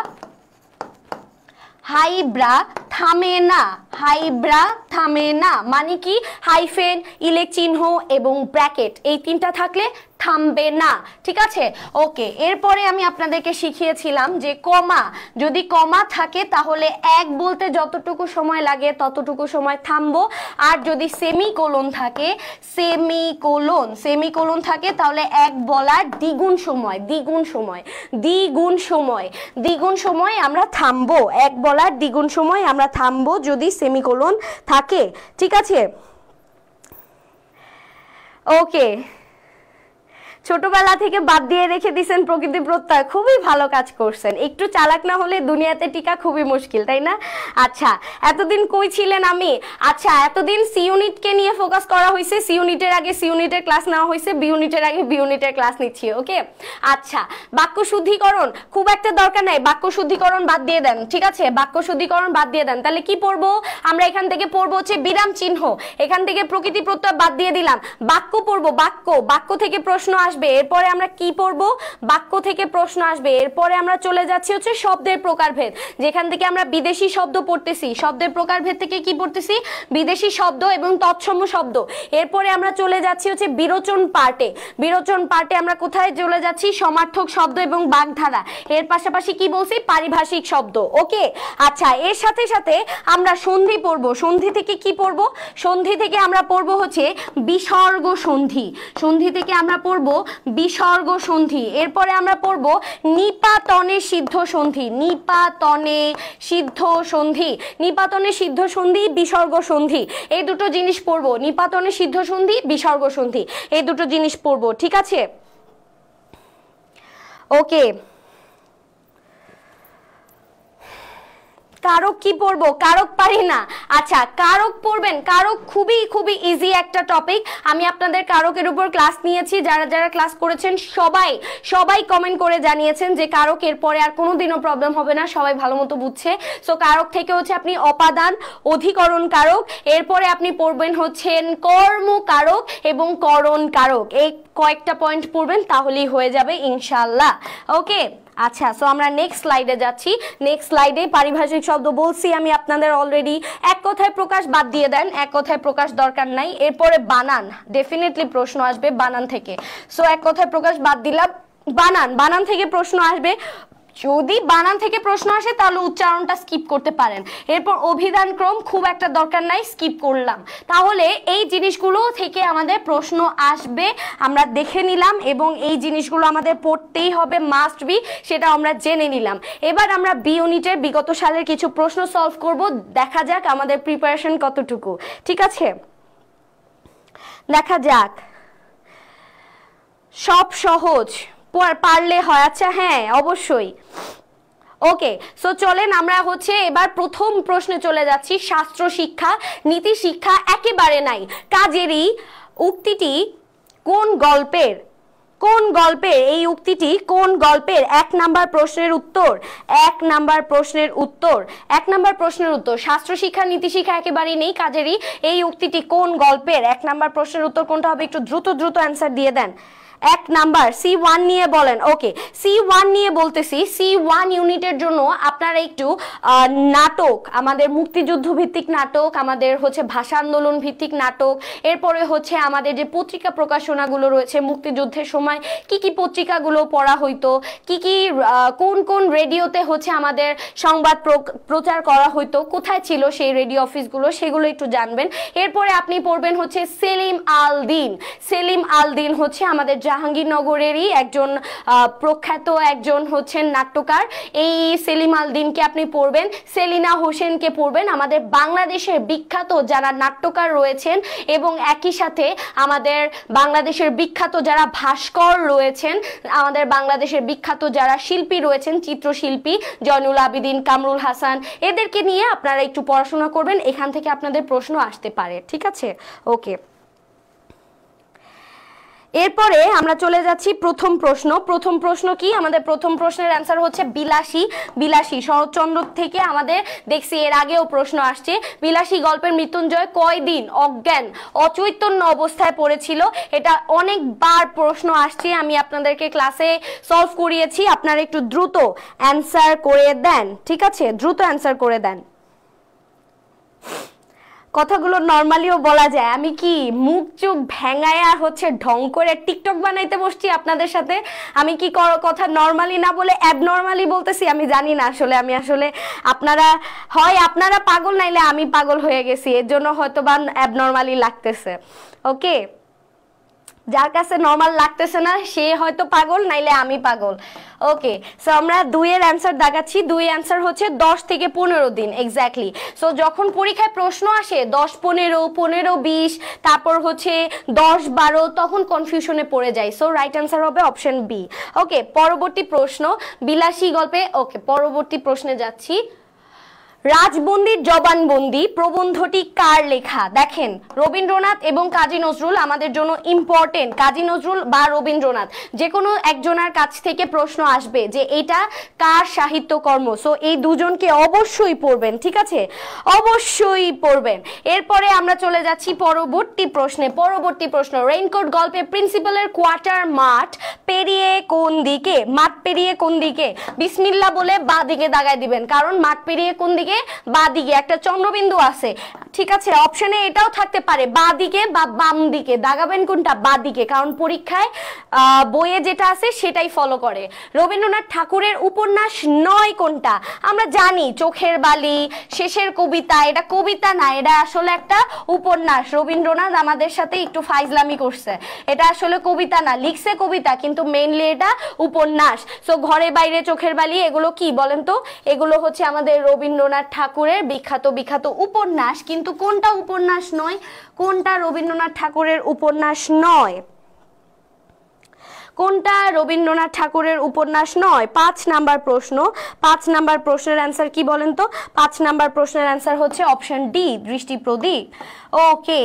হাইব্রা থামে না, হাইব্রা থামে না মানে কি হাইফেন, ইলেক চিহ্ন এবং ব্র্যাকেট, এই তিনটা থাকলে থামবে না, ঠিক আছে। ওকে, এরপরে আমি আপনাদেরকে শিখিয়েছিলাম যে কমা, যদি কমা থাকে তাহলে এক বলতে যতটুকু সময় লাগে ততটুকু সময় থামবো, আর যদি সেমিকোলন থাকে, সেমিকোলন থাকে তাহলে এক বলার দ্বিগুণ সময়, দ্বিগুণ সময় আমরা থামবো, এক বলার দ্বিগুণ সময় আমরা থামবো যদি সেমিকোলন থাকে, ঠিক আছে। ওকে, ছোটবেলা থেকে বাদ দিয়ে রেখে দিয়েছেন প্রকৃতি প্রত্যয়, খুবই ভালো কাজ করছেন, একটু চালাক না হলে দুনিয়াতে টিকা খুবই মুশকিল, তাই না? আচ্ছা, এতদিন কই ছিলেন আমি? আচ্ছা, এতদিন সি ইউনিটকে নিয়ে ফোকাস করা হয়েছে, সি ইউনিটের আগে সি ইউনিটের ক্লাস নেওয়া হয়েছে, বি ইউনিটের আগে বি ইউনিটের ক্লাস নিচ্ছি, ওকে। আচ্ছা, বাক্য শুদ্ধিকরণ খুব একটা দরকার নাই, বাক্য শুদ্ধিকরণ বাদ দিয়ে দেন, ঠিক আছে, বাক্য শুদ্ধিকরণ বাদ দিয়ে দেন। তাহলে কি পড়বো আমরা? এখান থেকে পড়বো হচ্ছে বিরাম চিহ্ন, এখান থেকে প্রকৃতি প্রত্যয় বাদ দিয়ে দিলাম, বাক্য পড়বো, বাক্য থেকে প্রশ্ন আসবে, এরপরে আমরা কি পড়বো? বাক্য থেকে প্রশ্ন আসবে, এরপরে আমরা চলে যাচ্ছি হচ্ছে শব্দের প্রকারভেদ, যেখান থেকে আমরা বিদেশি শব্দ পড়তেছি, শব্দের প্রকারভেদ থেকে কি পড়তেছি? বিদেশি শব্দ এবং তৎসম শব্দ। এরপরে আমরা চলে যাচ্ছি হচ্ছে বিরোচন পার্টে আমরা কোথায় চলে যাচ্ছি? সমার্থক শব্দ এবং বাগধারা, এর পাশাপাশি কি বলছি? পারিভাষিক শব্দ, ওকে। আচ্ছা, এর সাথে সাথে আমরা সন্ধি পড়বো, সন্ধি থেকে কি পড়বো? সন্ধি থেকে আমরা পড়বো হচ্ছে বিসর্গ সন্ধি, সন্ধি থেকে আমরা পড়বো বিসর্গ সন্ধি, এরপরে আমরা পড়বো নিপাতনে সিদ্ধ সন্ধি, নিপাতনে সিদ্ধ সন্ধি, নিপাতনে সিদ্ধ সন্ধি, বিসর্গ সন্ধি, এই দুটো জিনিস পড়বো, নিপাতনে সিদ্ধ সন্ধি, বিসর্গ সন্ধি, এই দুটো জিনিস পড়বো, ঠিক আছে। ওকে, কারক কি পড়বো? কারক পারি না। আচ্ছা, কারক পড়বেন, কারক খুবই খুবই ইজি একটা টপিক, আমি আপনাদের কারকের উপর ক্লাস নিয়েছি, যারা যারা ক্লাস করেছেন সবাই কমেন্ট করে জানিয়েছেন যে কারক এরপরে আর কোনোদিনও প্রবলেম হবে না, সবাই ভালো মতো বুঝছে। সো কারক থেকে হচ্ছে আপনি অপাদান, অধিকরণ কারক, এরপরে আপনি পড়বেন হচ্ছেন কর্ম কারক এবং করণ কারক, এই কয়েকটা পয়েন্ট পড়বেন তাহলেই হয়ে যাবে ইনশাআল্লাহ, ওকে। আচ্ছা, সো আমরা নেক্সট স্লাইডে যাচ্ছি। নেক্সট স্লাইডে পারিভাষিক শব্দ বলছি আমি আপনাদের অলরেডি, এক কথায় প্রকাশ বাদ দিয়ে দেন, এক কথায় প্রকাশ দরকার নাই। এরপরে বানান, ডেফিনেটলি প্রশ্ন আসবে বানান থেকে, সো এক কথায় প্রকাশ বাদ দিলাম, বানান থেকে প্রশ্ন আসবে, যদি বানান থেকে প্রশ্ন আসে তাহলে উচ্চারণটা স্কিপ করতে পারেন। এরপর অভিধান ক্রম খুব একটা দরকার নাই, স্কিপ করলাম। তাহলে এই জিনিসগুলো থেকে আমাদের প্রশ্ন আসবে, আমরা দেখে নিলাম, এবং এই জিনিসগুলো আমাদের পড়তেই হবে, মাস্ট বি, সেটা আমরা জেনে নিলাম। এবার আমরা বি ইউনিটের বিগত সালের কিছু প্রশ্ন সলভ করব, দেখা যাক আমাদের প্রিপারেশন কতটুকু, ঠিক আছে, দেখা যাক। সব সহজ পারলে হয়, আচ্ছা হ্যাঁ অবশ্যই, ওকে। সো চলেন আমরা হচ্ছে এবার প্রথম প্রশ্নে চলে যাচ্ছি। শাস্ত্র শিক্ষা, নীতি শিক্ষা একেবারে নাই, কাজেরই উক্তিটি কোন গল্পের? এই উক্তিটি কোন গল্পের? এক নাম্বার প্রশ্নের উত্তর, শাস্ত্র শিক্ষা নীতি শিক্ষা একেবারেই নেই, কাজেরই এই উক্তিটি কোন গল্পের? এক নাম্বার প্রশ্নের উত্তর কোনটা হবে? একটু দ্রুত অ্যান্সার দিয়ে দেন। এক নাম্বার C1 নিয়ে বলেন, ওকে। C1 নিয়ে বলতেছি, C1 ইউনিটের জন্য আপনারা একটু নাটক, আমাদের মুক্তিযুদ্ধ ভিত্তিক নাটক, আমাদের হচ্ছে ভাষা আন্দোলন ভিত্তিক নাটক, এরপরে হচ্ছে আমাদের যে পত্রিকা প্রকাশনাগুলো রয়েছে মুক্তিযুদ্ধের সময় কি কি পত্রিকাগুলো পড়া হইতো, কি কি কোন কোন রেডিওতে হচ্ছে আমাদের সংবাদ প্রচার করা হইতো, কোথায় ছিল সেই রেডিও অফিসগুলো, সেগুলো একটু জানবেন। এরপরে আপনি পড়বেন হচ্ছে সেলিম আল দ্বীন। সেলিম আল দ্বীন হচ্ছে আমাদের জাহাঙ্গীরনগরেরই একজন প্রখ্যাত একজন হচ্ছেন নাট্যকার। এই সেলিম আল দ্বীনকে আপনি পড়বেন। সেলিনা হোসেনকে পড়বেন। আমাদের বাংলাদেশের বিখ্যাত যারা নাট্যকার রয়েছেন এবং একই সাথে আমাদের বাংলাদেশের বিখ্যাত যারা ভাস্কর রয়েছেন, আমাদের বাংলাদেশের বিখ্যাত যারা শিল্পী রয়েছেন, চিত্রশিল্পী জয়নুল আবেদিন, কামরুল হাসান, এদেরকে নিয়ে আপনারা একটু পড়াশোনা করবেন। এখান থেকে আপনাদের প্রশ্ন আসতে পারে, ঠিক আছে? ওকে, এরপরে আমরা চলে যাচ্ছি প্রথম প্রশ্ন। প্রথম প্রশ্ন কি? আমাদের প্রথম প্রশ্নের অ্যান্সার হচ্ছে বিলাসী। বিলাসী শরৎচন্দ্র থেকে আমাদের দেখছি এর আগেও প্রশ্ন আসছে। বিলাসী গল্পের মৃত্যুঞ্জয় কয়দিন অজ্ঞান অচৈতন্য অবস্থায় পড়েছিল? এটা অনেকবার প্রশ্ন আসছে, আমি আপনাদেরকে ক্লাসে সলভ করিয়েছি। আপনারা একটু দ্রুত অ্যান্সার করে দেন, ঠিক আছে? দ্রুত অ্যান্সার করে দেন। কথাগুলো নর্মালিও বলা যায়। আমি কি মুখ চোখ ভেঙায়া হচ্ছে ঢং করে টিকটক বানাইতে বসছি আপনাদের সাথে? আমি কি কথা নর্মালি না বলে অ্যাবনর্মালি বলতেছি? আমি জানি না আসলে। আমি আসলে আপনারা পাগল, নাইলে আমি পাগল হয়ে গেছি, এর জন্য হয়তো বা অ্যাবনর্মালি লাগতেছে। ওকে, যার কাছে নর্মাল লাগতেছে না সে হয়তো পাগল, নাইলে আমি পাগল। ওকে, সো আমরা 2 এর অ্যান্সার দাগাচ্ছি। 2 অ্যান্সার হচ্ছে 10 থেকে 15 দিন এক্স্যাক্টলি। সো যখন পরীক্ষায় প্রশ্ন আসে 10, 15, 15, 20, তারপর হচ্ছে 10, 12, তখন কনফিউশনে পড়ে যায়। সো রাইট অ্যান্সার হবে অপশন বি। ওকে, পরবর্তী প্রশ্ন বিলাসী গল্পে। ওকে, পরবর্তী প্রশ্নে যাচ্ছি। রাজবন্দির জবানবন্দি প্রবন্ধটি কার লেখা? দেখেন, রবীন্দ্রনাথ এবং কাজী নজরুল আমাদের জন্য ইম্পর্টেন্ট। কাজী নজরুল বা রবীন্দ্রনাথ, যে কোনো একজনের কাছ থেকে প্রশ্ন আসবে যে এটা কার সাহিত্যকর্ম। সো এই দুজনকে অবশ্যই পড়বেন, ঠিক আছে? অবশ্যই পড়বেন। এরপরে আমরা চলে যাচ্ছি পরবর্তী প্রশ্নে। পরবর্তী প্রশ্ন, রেইনকোট গল্পে প্রিন্সিপালের কোয়ার্টার মাঠ পেরিয়ে কোন দিকে? মাঠ পেরিয়ে কোন দিকে? বিসমিল্লাহ বলে বা দিকে দাগায় দিবেন, কারণ মাঠ পেরিয়ে কোন দিকে? বা দিকে একটা চন্দ্রবিন্দু আছে, ঠিক আছে? অপশনে এটাও থাকতে পারে বা দিকে বা বাম দিকে। দাগাবেন কোনটা? বা দিকে, কারণ পরীক্ষায় বইয়ে যেটা আছে সেটাই ফলো করে। রবীন্দ্রনাথ ঠাকুরের উপন্যাস নয় কোনটা? আমরা জানি চোখের বালি, শেষের কবিতা। এটা কবিতা না, এটা আসলে একটা উপন্যাস। রবীন্দ্রনাথ আমাদের সাথে একটু ফাইজলামি করছে। এটা আসলে কবিতা না, লিখছে কবিতা কিন্তু মেইনলি এটা উপন্যাস। সো ঘরে বাইরে চোখের বালি এগুলো কি বলেন তো? এগুলো হচ্ছে আমাদের রবীন্দ্রনাথ ঠাকুরের বিখ্যাত বিখ্যাত উপন্যাস। কিন্তু কোনটা উপন্যাস নয়? কোনটা রবীন্দ্রনাথ ঠাকুরের উপন্যাস নয়? কোনটা রবীন্দ্রনাথ ঠাকুরের উপন্যাস নয়? 5 নাম্বার প্রশ্ন। 5 নাম্বার প্রশ্নের অ্যান্সার কি বলেন তো? 5 নাম্বার প্রশ্নের অ্যান্সার হচ্ছে অপশন ডি, দৃষ্টিপ্রদীপ। ওকে,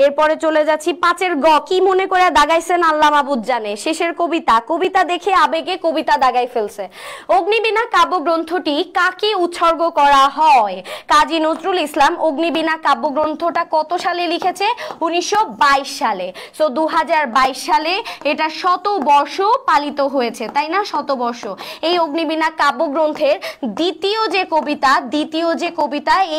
এরপরে চলে যাচ্ছি 5-এর গ। কি মনে করে দাগাইছেন আল্লাহ মাহবুব জানে? শেষের কবিতা। কবিতা দেখে আবেগে কবিতা দাগাই ফেলছে। অগ্নিবীণা কাব্যগ্রন্থটি কাকে উৎসর্গ করা হয়? কাজী নজরুল ইসলাম। অগ্নিবীণা কাব্যগ্রন্থটা কত সালে লিখেছে? 1922 সালে। সো 2022 সালে এটা শতবর্ষ পালিত হয়েছে, তাই না? শতবর্ষ। এই অগ্নিবীণা কাব্যগ্রন্থের দ্বিতীয় যে কবিতা,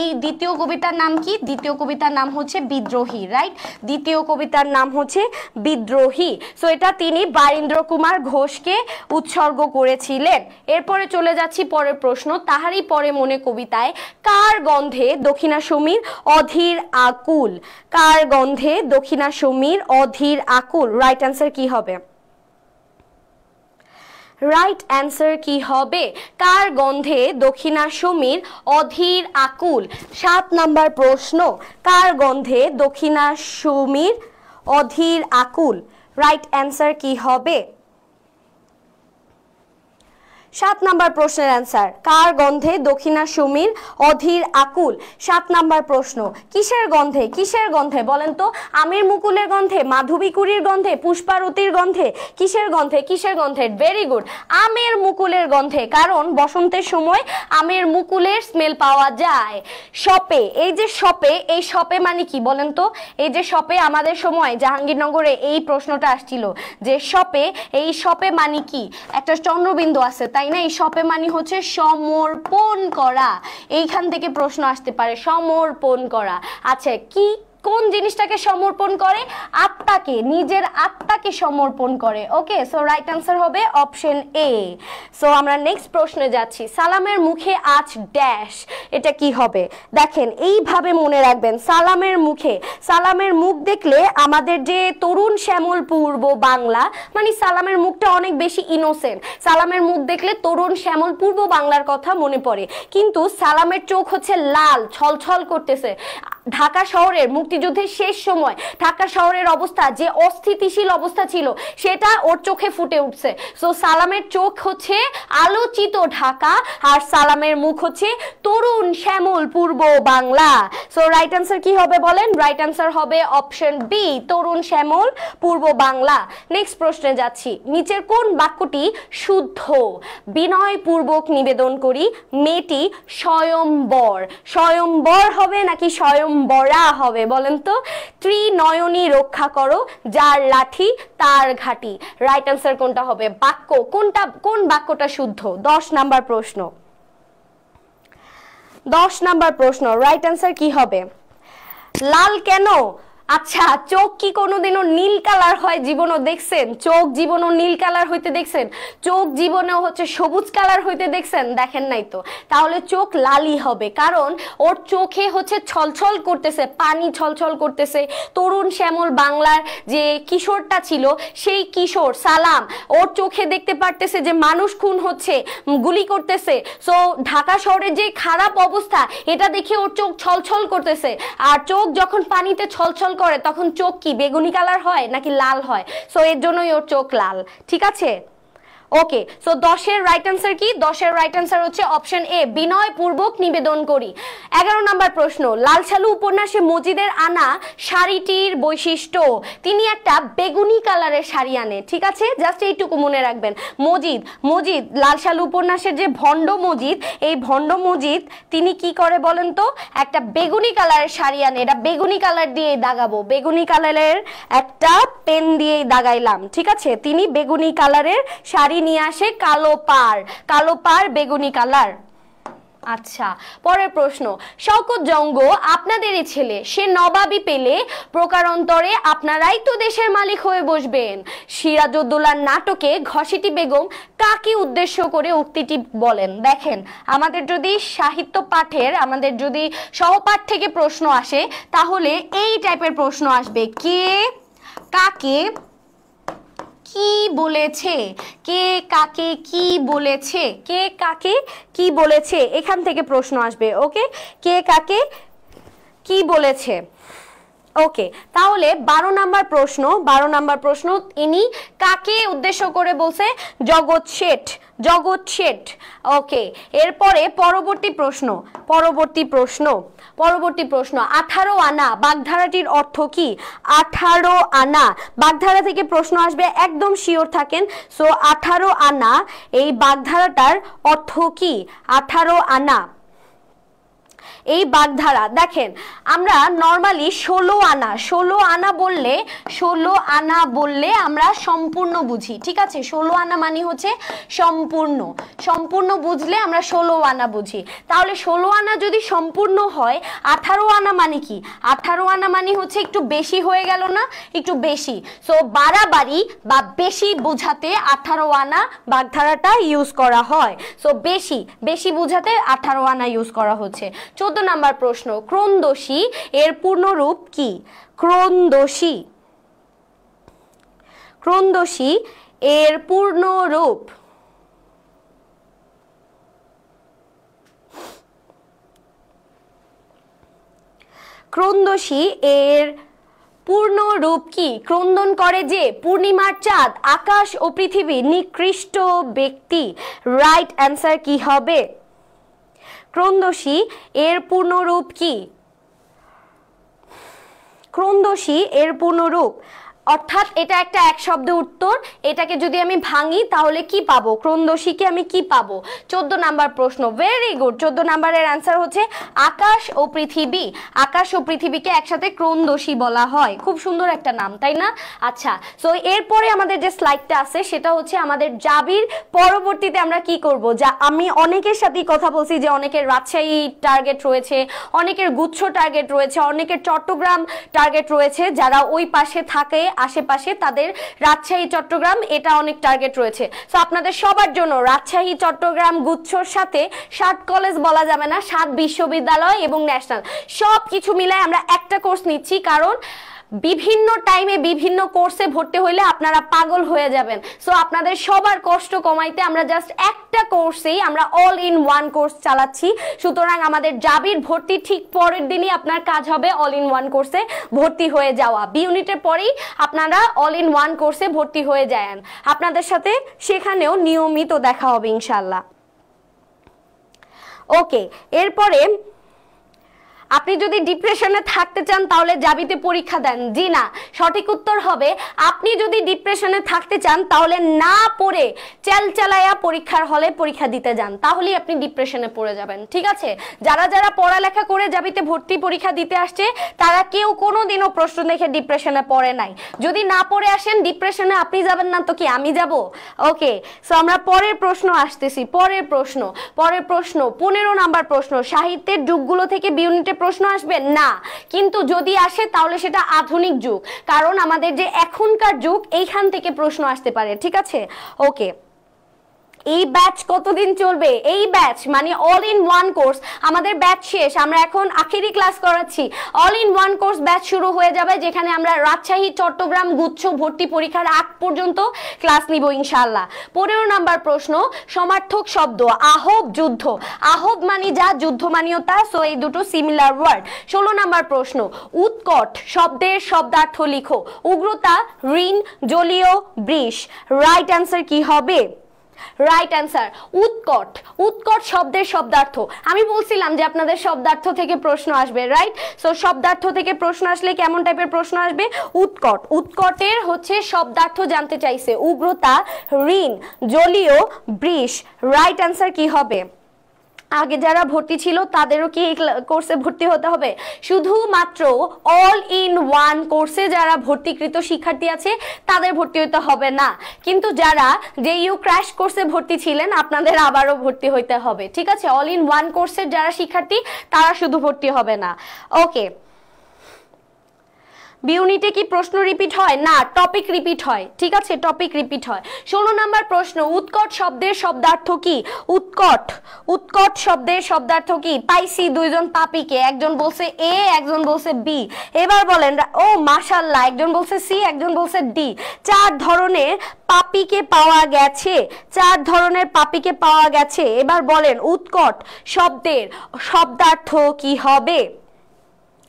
এই দ্বিতীয় কবিতার নাম কি? দ্বিতীয় কবিতার নাম হচ্ছে বিদ্রোহী, রাইট? দ্বিতীয় কবিতার নাম হচ্ছে বিদ্রোহী। সো এটা তিনি বারীন্দ্র কুমার ঘোষকে উৎসর্গ করেছিলেন। এরপরে চলে যাচ্ছি পরের প্রশ্ন। তাহারই পরে মনে কবিতায় কার গন্ধে দক্ষিণা সমীর অধীর আকুল? কার গন্ধে দক্ষিণা সমীর অধীর আকুল? রাইট অ্যান্সার কি হবে? রাইট অ্যান্সার কি হবে? কার গন্ধে দক্ষিণা সমীর অধীর আকুল। 7 নাম্বার প্রশ্ন, কার গন্ধে দক্ষিণা সমীর অধীর আকুল? রাইট অ্যান্সার কি হবে? 7 নাম্বার প্রশ্নের অ্যান্সার কার গন্ধে দক্ষিণা সমীর অধীর আকুল। 7 নাম্বার প্রশ্ন, কিসের গন্ধে? কিসের গন্ধে বলেন তো? আমির মুকুলের গন্ধে, মাধবী কুড়ির গন্ধে, পুষ্পারতির গন্ধে? কিসের গন্ধে? কিসের গন্ধে? ভেরি গুড, আমের মুকুলের গন্ধে। কারণ বসন্তের সময় আমের মুকুলের স্মেল পাওয়া যায়। শপে, এই যে শপে, এই শপে মানে কি বলেন তো? এই যে শপে, আমাদের সময় জাহাঙ্গীরনগরে এই প্রশ্নটা আসছিল যে শপে, এই শপে মানে কি? একটা চন্দ্রবিন্দু আছে, তাই তাই না? এই সপে মানে হচ্ছে সমর্পণ করা, এইখান থেকে প্রশ্ন আসতে পারে, সমর্পণ করা। আচ্ছা, কি কোন জিনিসটাকে সমর্পণ করে? আত্মাকে, নিজের আত্মাকে সমর্পণ করে। ওকে, সো রাইট আনসার হবে অপশন এ। সো আমরা নেক্সট প্রশ্নে যাচ্ছি। সালামের মুখে আজ ড্যাশ, এটা কি হবে? দেখেন, এইভাবে মনে রাখবেন, সালামের মুখে, সালামের মুখ দেখলে আমাদের যে তরুণ শ্যামল পূর্ব বাংলা, মানে সালামের মুখটা অনেক বেশি ইনোসেন্ট, সালামের মুখ দেখলে তরুণ শ্যামল পূর্ব বাংলার কথা মনে পড়ে। কিন্তু সালামের চোখ হচ্ছে লাল, ছলছল করতেছে। ঢাকা শহরের মুক্তিযুদ্ধের শেষ সময় ঢাকা শহরের অবস্থা, যে অস্থিতিশীল অবস্থা ছিল, সেটা ওর চোখে ফুটে উঠছে। সো সালামের চোখ হচ্ছে আলোচিত ঢাকা, আর সালামের মুখ হচ্ছে তরুণ শ্যামল পূর্ব বাংলা। সো রাইট আনসার কি হবে বলেন? রাইট আনসার হবে অপশন বি, তরুণ শ্যামল পূর্ব বাংলা। নেক্সট প্রশ্নে যাচ্ছি। নিচের কোন বাক্যটি শুদ্ধ? বিনয়পূর্বক নিবেদন করি মেয়েটি স্বয়ম্বর। স্বয়ম্বর হবে নাকি স্বয়ম্বরা হবে বলেন তো? ত্রিনয়নী রক্ষা করো, যার লাঠি তার ঘাটি। রাইট আনসার কোনটা হবে? বাক্য কোনটা, কোন বাক্যটা শুদ্ধ? 10 নাম্বার প্রশ্ন। 10 নাম্বার প্রশ্ন, রাইট আনসার কি হবে? লাল কেন? আচ্ছা, চোখ কি কোনোদিনও নীল কালার হয় জীবনও দেখছেন? চোখ জীবনও নীল কালার হইতে দেখছেন? চোখ জীবনেও হচ্ছে সবুজ কালার হইতে দেখছেন? দেখেন নাই তো। তাহলে চোখ লালই হবে, কারণ ওর চোখে হচ্ছে ছলছল করতেছে, পানি ছলছল করতেছে। তরুণ শ্যামল বাংলার যে কিশোরটা ছিল, সেই কিশোর সালাম, ওর চোখে দেখতে পারতেছে যে মানুষ খুন হচ্ছে, গুলি করতেছে। সো ঢাকা শহরের যে খারাপ অবস্থা, এটা দেখে ওর চোখ ছলছল করতেছে। আর চোখ যখন পানিতে ছলছল করে, তখন চোখ কি বেগুনি কালার হয় নাকি লাল হয়? সো এর জন্যই ওর চোখ লাল। ঠিক আছে, ওকে। সো 10-এর রাইট আনসার কি? 10-এর রাইট আনসার হচ্ছে অপশন এ, বিনয়পূর্বক নিবেদন করি। 11 নাম্বার প্রশ্ন। লাল সালু উপন্যাসে মজিদের আনা শাড়িটির বৈশিষ্ট্য, তিনি একটা বেগুনি কালারের শাড়ি আনে। ঠিক আছে, জাস্ট এইটুকু মনে রাখবেন। মজিদ লাল সালু উপন্যাসের যে ভণ্ড মজিদ, এই ভণ্ড মজিদ তিনি কি করে বলেন তো? একটা বেগুনি কালারের শাড়ি আনে। এটা বেগুনি কালার দিয়েই দাগাবো, বেগুনি কালারের একটা পেন দিয়েই দাগাইলাম। ঠিক আছে, তিনি বেগুনি কালারের শাড়ি নিয়ে আসে, কালো পাড় বেগুনি কালার। আচ্ছা, পরের প্রশ্ন। শওকত জঙ্গ আপনাদেরই ছেলে, সে নবাবি পেলে প্রকারান্তরে আপনারাই তো দেশের মালিক হয়ে বসবেন। সিরাজউদ্দৌলার নাটকে ঘসিটি বেগম কাকে উদ্দেশ্য করে উক্তিটি বলেন? দেখেন, আমাদের যদি সাহিত্য পাঠের, আমাদের যদি সহপাঠ থেকে প্রশ্ন আসে, তাহলে এই টাইপের প্রশ্ন আসবে। কে কাকে কি বলেছে, কে কাকে কি বলেছে, কে কাকে কি বলেছে, এখান থেকে প্রশ্ন আসবে। ওকে, কে কাকে কি বলেছে। ওকে, তাহলে 12 নাম্বার প্রশ্ন, ইনি কাকে উদ্দেশ্য করে বলছে? জগৎ শেঠ। ওকে, এরপরে পরবর্তী প্রশ্ন 18 আনা বাগধারাটির অর্থ কি? 18 আনা বাগধারা থেকে প্রশ্ন আসবে, একদম শিওর থাকেন। সো 18 আনা এই বাগধারাটার অর্থ কি? 18 আনা এই বাগধারা, দেখেন আমরা নরমালি 16 আনা বললে আমরা সম্পূর্ণ বুঝি। ঠিক আছে, 16 আনা মানে হচ্ছে সম্পূর্ণ বুঝলে আমরা 16 আনা বুঝি। তাহলে 16 আনা যদি সম্পূর্ণ হয়, 18 আনা মানে কি? 18 আনা মানে হচ্ছে একটু বেশি হয়ে গেল না? একটু বেশি। সো বাড়াবাড়ি বা বেশি বোঝাতে 18 আনা বাগধারাটা ইউজ করা হয়। সো বেশি বোঝাতে 18 আনা ইউজ করা হচ্ছে। 14 নাম্বার প্রশ্ন। ক্রন্দশী এর পূর্ণরূপ কি? ক্রন্দশী এর পূর্ণরূপ, ক্রন্দশী এর পূর্ণরূপ কি? ক্রন্দন করে যে পূর্ণিমার চাঁদ, আকাশ ও পৃথিবী নিকৃষ্ট ব্যক্তি। রাইট অ্যান্সার কি হবে? ক্রন্দশী এর পূর্ণরূপ কি? ক্রন্দশী এর পূর্ণরূপ অর্থাৎ এটা একটা এক শব্দ উত্তর। এটাকে যদি আমি ভাঙি তাহলে কি পাবো? ক্রন্দশীকে আমি কি পাবো? 14 নাম্বার প্রশ্ন, ভেরি গুড। 14 নাম্বারের অ্যান্সার হচ্ছে আকাশ ও পৃথিবী। আকাশ ও পৃথিবীকে একসাথে ক্রন্দশী বলা হয়। খুব সুন্দর একটা নাম, তাই না? আচ্ছা, সো এরপরে আমাদের যে স্লাইডটা আছে সেটা হচ্ছে আমাদের জাবির পরবর্তীতে আমরা কি করব। যা আমি অনেকের সাথেই কথা বলছি যে অনেকের রাজশাহী টার্গেট রয়েছে, অনেকের গুচ্ছ টার্গেট রয়েছে, অনেকের চট্টগ্রাম টার্গেট রয়েছে। যারা ওই পাশে থাকে আশেপাশে তাদের রাজশাহী চট্টগ্রাম এটা অনেক টার্গেট রয়েছে। সো আপনাদের সবার জন্য রাজশাহী চট্টগ্রাম গুচ্ছর সাথে 7 কলেজ বলা যাবে না, 7 বিশ্ববিদ্যালয় এবং ন্যাশনাল সব কিছু মিলায় আমরা একটা কোর্স নিচ্ছি। কারণ বিভিন্ন টাইমে বিভিন্ন কোর্সে ভর্তি হইলে আপনারা পাগল হয়ে যাবেন। সো আপনাদের সবার কষ্ট কমাইতে আমরা জাস্ট একটা কোর্সেই আমরা অল ইন ওয়ান কোর্স চালাচ্ছি। সুতরাং আমাদের জাবির ভর্তি ঠিক পরের দিনই আপনার কাজ হবে অল ইন ওয়ান কোর্সে ভর্তি হয়ে যাওয়া। বি ইউনিটের পরেই আপনারা অল ইন ওয়ান কোর্সে ভর্তি হয়ে যান। আপনাদের সাথে সেখানেও নিয়মিত দেখা হবে ইনশাল্লাহ। ওকে, এরপরে আপনি যদি ডিপ্রেশনে থাকতে চান তাহলে জাবিতে পরীক্ষা দেন। জি না, সঠিক উত্তর হবে আপনি যদি ডিপ্রেশনে থাকতে চান তাহলে না পড়ে চেলচালায়া পরীক্ষার হলে পরীক্ষা দিতে যান, তাহলেই আপনি ডিপ্রেশনে পড়ে যাবেন। ঠিক আছে? যারা যারা পড়ালেখা করে জাবিতে ভর্তি পরীক্ষা দিতে আসছে তারা কেউ কোনোদিনও প্রশ্ন দেখে ডিপ্রেশনে পড়ে নাই। যদি না পড়ে আসেন ডিপ্রেশনে আপনি যাবেন না তো কি আমি যাব? ওকে, সো আমরা পরের প্রশ্ন আসতেছি। পরের প্রশ্ন 15 নাম্বার প্রশ্ন, সাহিত্যের যুগগুলো থেকে বি ইউনিটে প্রশ্ন আসবে না, কিন্তু যদি আসে তাহলে সেটা আধুনিক যুগ। কারণ আমাদের যে এখনকার যুগ এইখান থেকে প্রশ্ন আসতে পারে। ঠিক আছে? ওকে, এই ব্যাচ কতদিন চলবে? এই ব্যাচ মানে অল ইন ওয়ান কোর্স, আমাদের ব্যাচ শেষ, আমরা এখন আখেরি ক্লাস করাচ্ছি। All in one course batch শুরু হয়ে যাবে, যেখানে আমরা রাজশাহী চট্টগ্রাম গুচ্ছ ভর্তি পরীক্ষার আগ পর্যন্ত ক্লাস নিব ইনশাআল্লাহ। 15 নাম্বার প্রশ্ন, সমার্থক শব্দ, আহব যুদ্ধ। আহব মানে যা, যুদ্ধ মানেও তা, সো এই দুটো সিমিলার ওয়ার্ড। 16 নাম্বার প্রশ্ন, উৎকট শব্দের শব্দার্থ লিখো। উগ্রতা, ঋণ, জলীয়, বৃষ। রাইট অ্যান্সার কি হবে? রাইট অ্যান্সার উৎকট। উৎকট শব্দের শব্দার্থ। আমি বলছিলাম যে আপনাদের শব্দার্থ থেকে প্রশ্ন আসবে, রাইট? সো শব্দার্থ থেকে প্রশ্ন আসলে কেমন টাইপের প্রশ্ন আসবে? উৎকট। উৎকটের হচ্ছে শব্দার্থ জানতে চাইছে। উগ্রতা, ঋণ, জলীয়, বৃষ। রাইট অ্যান্সার কি হবে? আগে যারা ভর্তি ছিল তাদেরও কি এই কোর্সে ভর্তি হতে হবে? শুধুমাত্র অল ইন ওয়ান কোর্সে যারা ভর্তিকৃত শিক্ষার্থী আছে তাদের ভর্তি হতে হবে না, কিন্তু যারা জেইউ ক্র্যাশ কোর্সে ভর্তি ছিলেন আপনাদের আবারও ভর্তি হইতে হবে। ঠিক আছে? অল ইন ওয়ান কোর্সের যারা শিক্ষার্থী তারা শুধু ভর্তি হবে না। ওকে, বি ইউনিটে কি প্রশ্ন রিপিট হয়? না, টপিক রিপিট হয়। ঠিক আছে? টপিক রিপিট হয়। 16 নাম্বার প্রশ্ন, উৎকট শব্দের শব্দার্থ কি? উৎকট। উৎকট শব্দের শব্দার্থ কি? পাইছি দুইজন পাপিকে, একজন বলছে এ, একজন বলছে বি। এবার বলেন। ও মাশাআল্লাহ, একজন বলছে সি, একজন বলছে ডি। 4 ধরনের পাপিকে পাওয়া গেছে। 4 ধরনের পাপিকে পাওয়া গেছে। এবার বলেন উৎকট শব্দের শব্দার্থ কি হবে?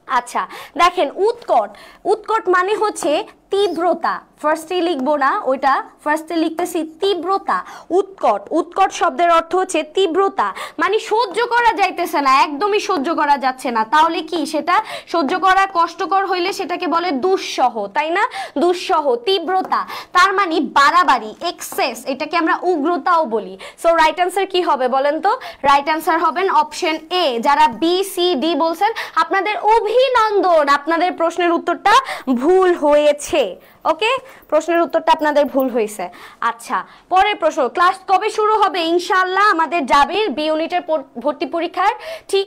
আচ্ছা দেখেন, উৎকট, উৎকট মানে হচ্ছে তীব্রতা। ফার্স্টে লিখবো না ওইটা, ফার্স্টে লিখতেছি তীব্রতা। উৎকট, উৎকট শব্দের অর্থ হচ্ছে তীব্রতা, মানে সহ্য করা যাইতেছে না, একদমই সহ্য করা যাচ্ছে না। তাহলে কি সেটা সহ্য করা কষ্টকর হইলে সেটাকে বলে দুঃসহ, তাই না? দুঃসহ, তীব্রতা তার মানে বাড়াবাড়ি, এক্সেস, এটাকে আমরা উগ্রতাও বলি। সো রাইট অ্যান্সার কি হবে বলেন তো? রাইট অ্যান্সার হবেন অপশন এ। যারা বি সি ডি বলছেন আপনাদের অভিনন্দন, আপনাদের প্রশ্নের উত্তরটা ভুল হয়েছে। ওকে, প্রশ্নের উত্তরটা আপনাদের ভুল হয়েছে। আচ্ছা, পরের প্রশ্ন, ক্লাস কবে শুরু হবে? ইনশাআল্লাহ আমাদের জাবির বি ইউনিটের ভর্তি পরীক্ষার ঠিক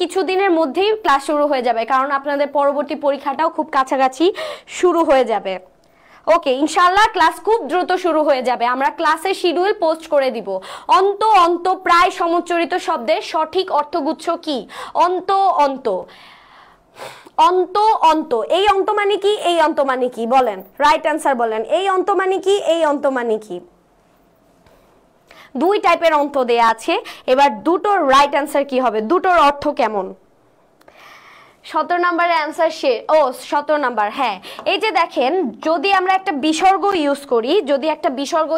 কিছুদিনের মধ্যেই ক্লাস শুরু হয়ে যাবে, কারণ আপনাদের পরবর্তী পরীক্ষাটাও খুব কাছাকাছি শুরু হয়ে যাবে। ওকে, ইনশাআল্লাহ ক্লাস খুব দ্রুত শুরু হয়ে যাবে। আমরা ক্লাসের শিডিউল পোস্ট করে দিব। অন্ত, অন্ত প্রায় সমুচ্চারিত শব্দের সঠিক অর্থগুচ্ছ কি? অন্ত, অন্ত, অন্ত, অন্ত। এই অন্ত মানে কি? এই অন্ত মানে কি? বলেন, রাইট অ্যান্সার বলেন। এই অন্ত মানে কি? এই অন্ত মানে কি? দুই টাইপের অন্ত দেয়া আছে। এবার দুটোর রাইট অ্যান্সার কি হবে? দুটোর অর্থ কেমন? 17 নাম্বারের অ্যান্সার সে ও 17 নাম্বার। হ্যাঁ, এই যে দেখেন, যদি আমরা একটা বিসর্গ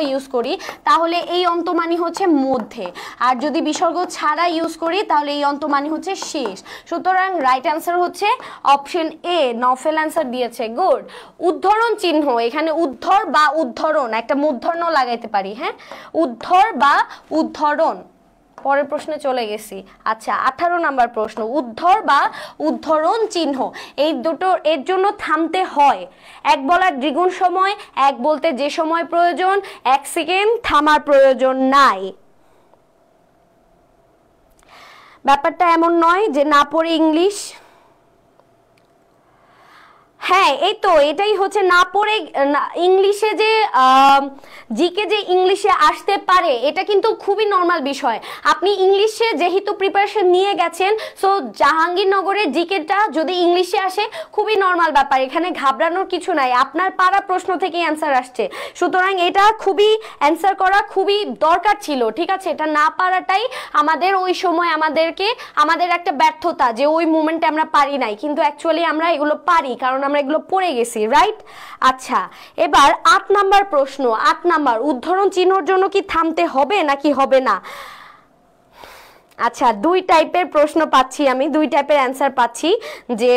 ইউজ করি, তাহলে এই অন্তমানি হচ্ছে মধ্যে, আর যদি বিসর্গ ছাড়া ইউজ করি তাহলে এই অন্তমানি হচ্ছে শেষ। সুতরাং রাইট অ্যান্সার হচ্ছে অপশন এ, নফেল অ্যান্সার দিয়েছে, গুড। উদ্ধরণ চিহ্ন, এখানে উদ্ধর বা উদ্ধরণ, একটা মূর্ধন্য লাগাইতে পারি। হ্যাঁ, উদ্ধর বা উদ্ধরণ। পরের প্রশ্নে চলে গেছি। আচ্ছা, 18 নাম্বার প্রশ্ন, উদ্ধর বা উদ্ধরণ চিহ্ন, এই দুটো এর জন্য থামতে হয়। এক বলার দ্বিগুণ সময়, এক বলতে যে সময় প্রয়োজন, 1 সেকেন্ড থামার প্রয়োজন নাই। ব্যাপারটা এমন নয় যে না পড়ে ইংলিশ। হ্যাঁ, এই তো এটাই হচ্ছে না পড়ে ইংলিশে যে জিকে যে ইংলিশে আসতে পারে, এটা কিন্তু খুবই নর্মাল বিষয়। আপনি ইংলিশে যেহেতু প্রিপারেশন নিয়ে গেছেন, সো জাহাঙ্গীরনগরের জিকেটা যদি ইংলিশে আসে খুবই নর্মাল ব্যাপার, এখানে ঘাবড়ানোর কিছু নাই। আপনার পারা প্রশ্ন থেকে অ্যান্সার আসছে, সুতরাং এটা খুবই অ্যান্সার করা খুবই দরকার ছিল। ঠিক আছে, এটা না পারাটাই আমাদের ওই সময় আমাদের একটা ব্যর্থতা, যে ওই মোমেন্টে আমরা পারি নাই, কিন্তু অ্যাকচুয়ালি আমরা এগুলো পারি, কারণ আমরা এগুলো পড়ে গেছি, রাইট। আচ্ছা, এবার 8 নাম্বার প্রশ্ন। 8 নাম্বার, উদ্ধরণ চিহ্নর জন্য কি থামতে হবে নাকি হবে না? আচ্ছা, দুই টাইপের প্রশ্ন পাচ্ছি আমি, দুই টাইপের অ্যান্সার পাচ্ছি। যে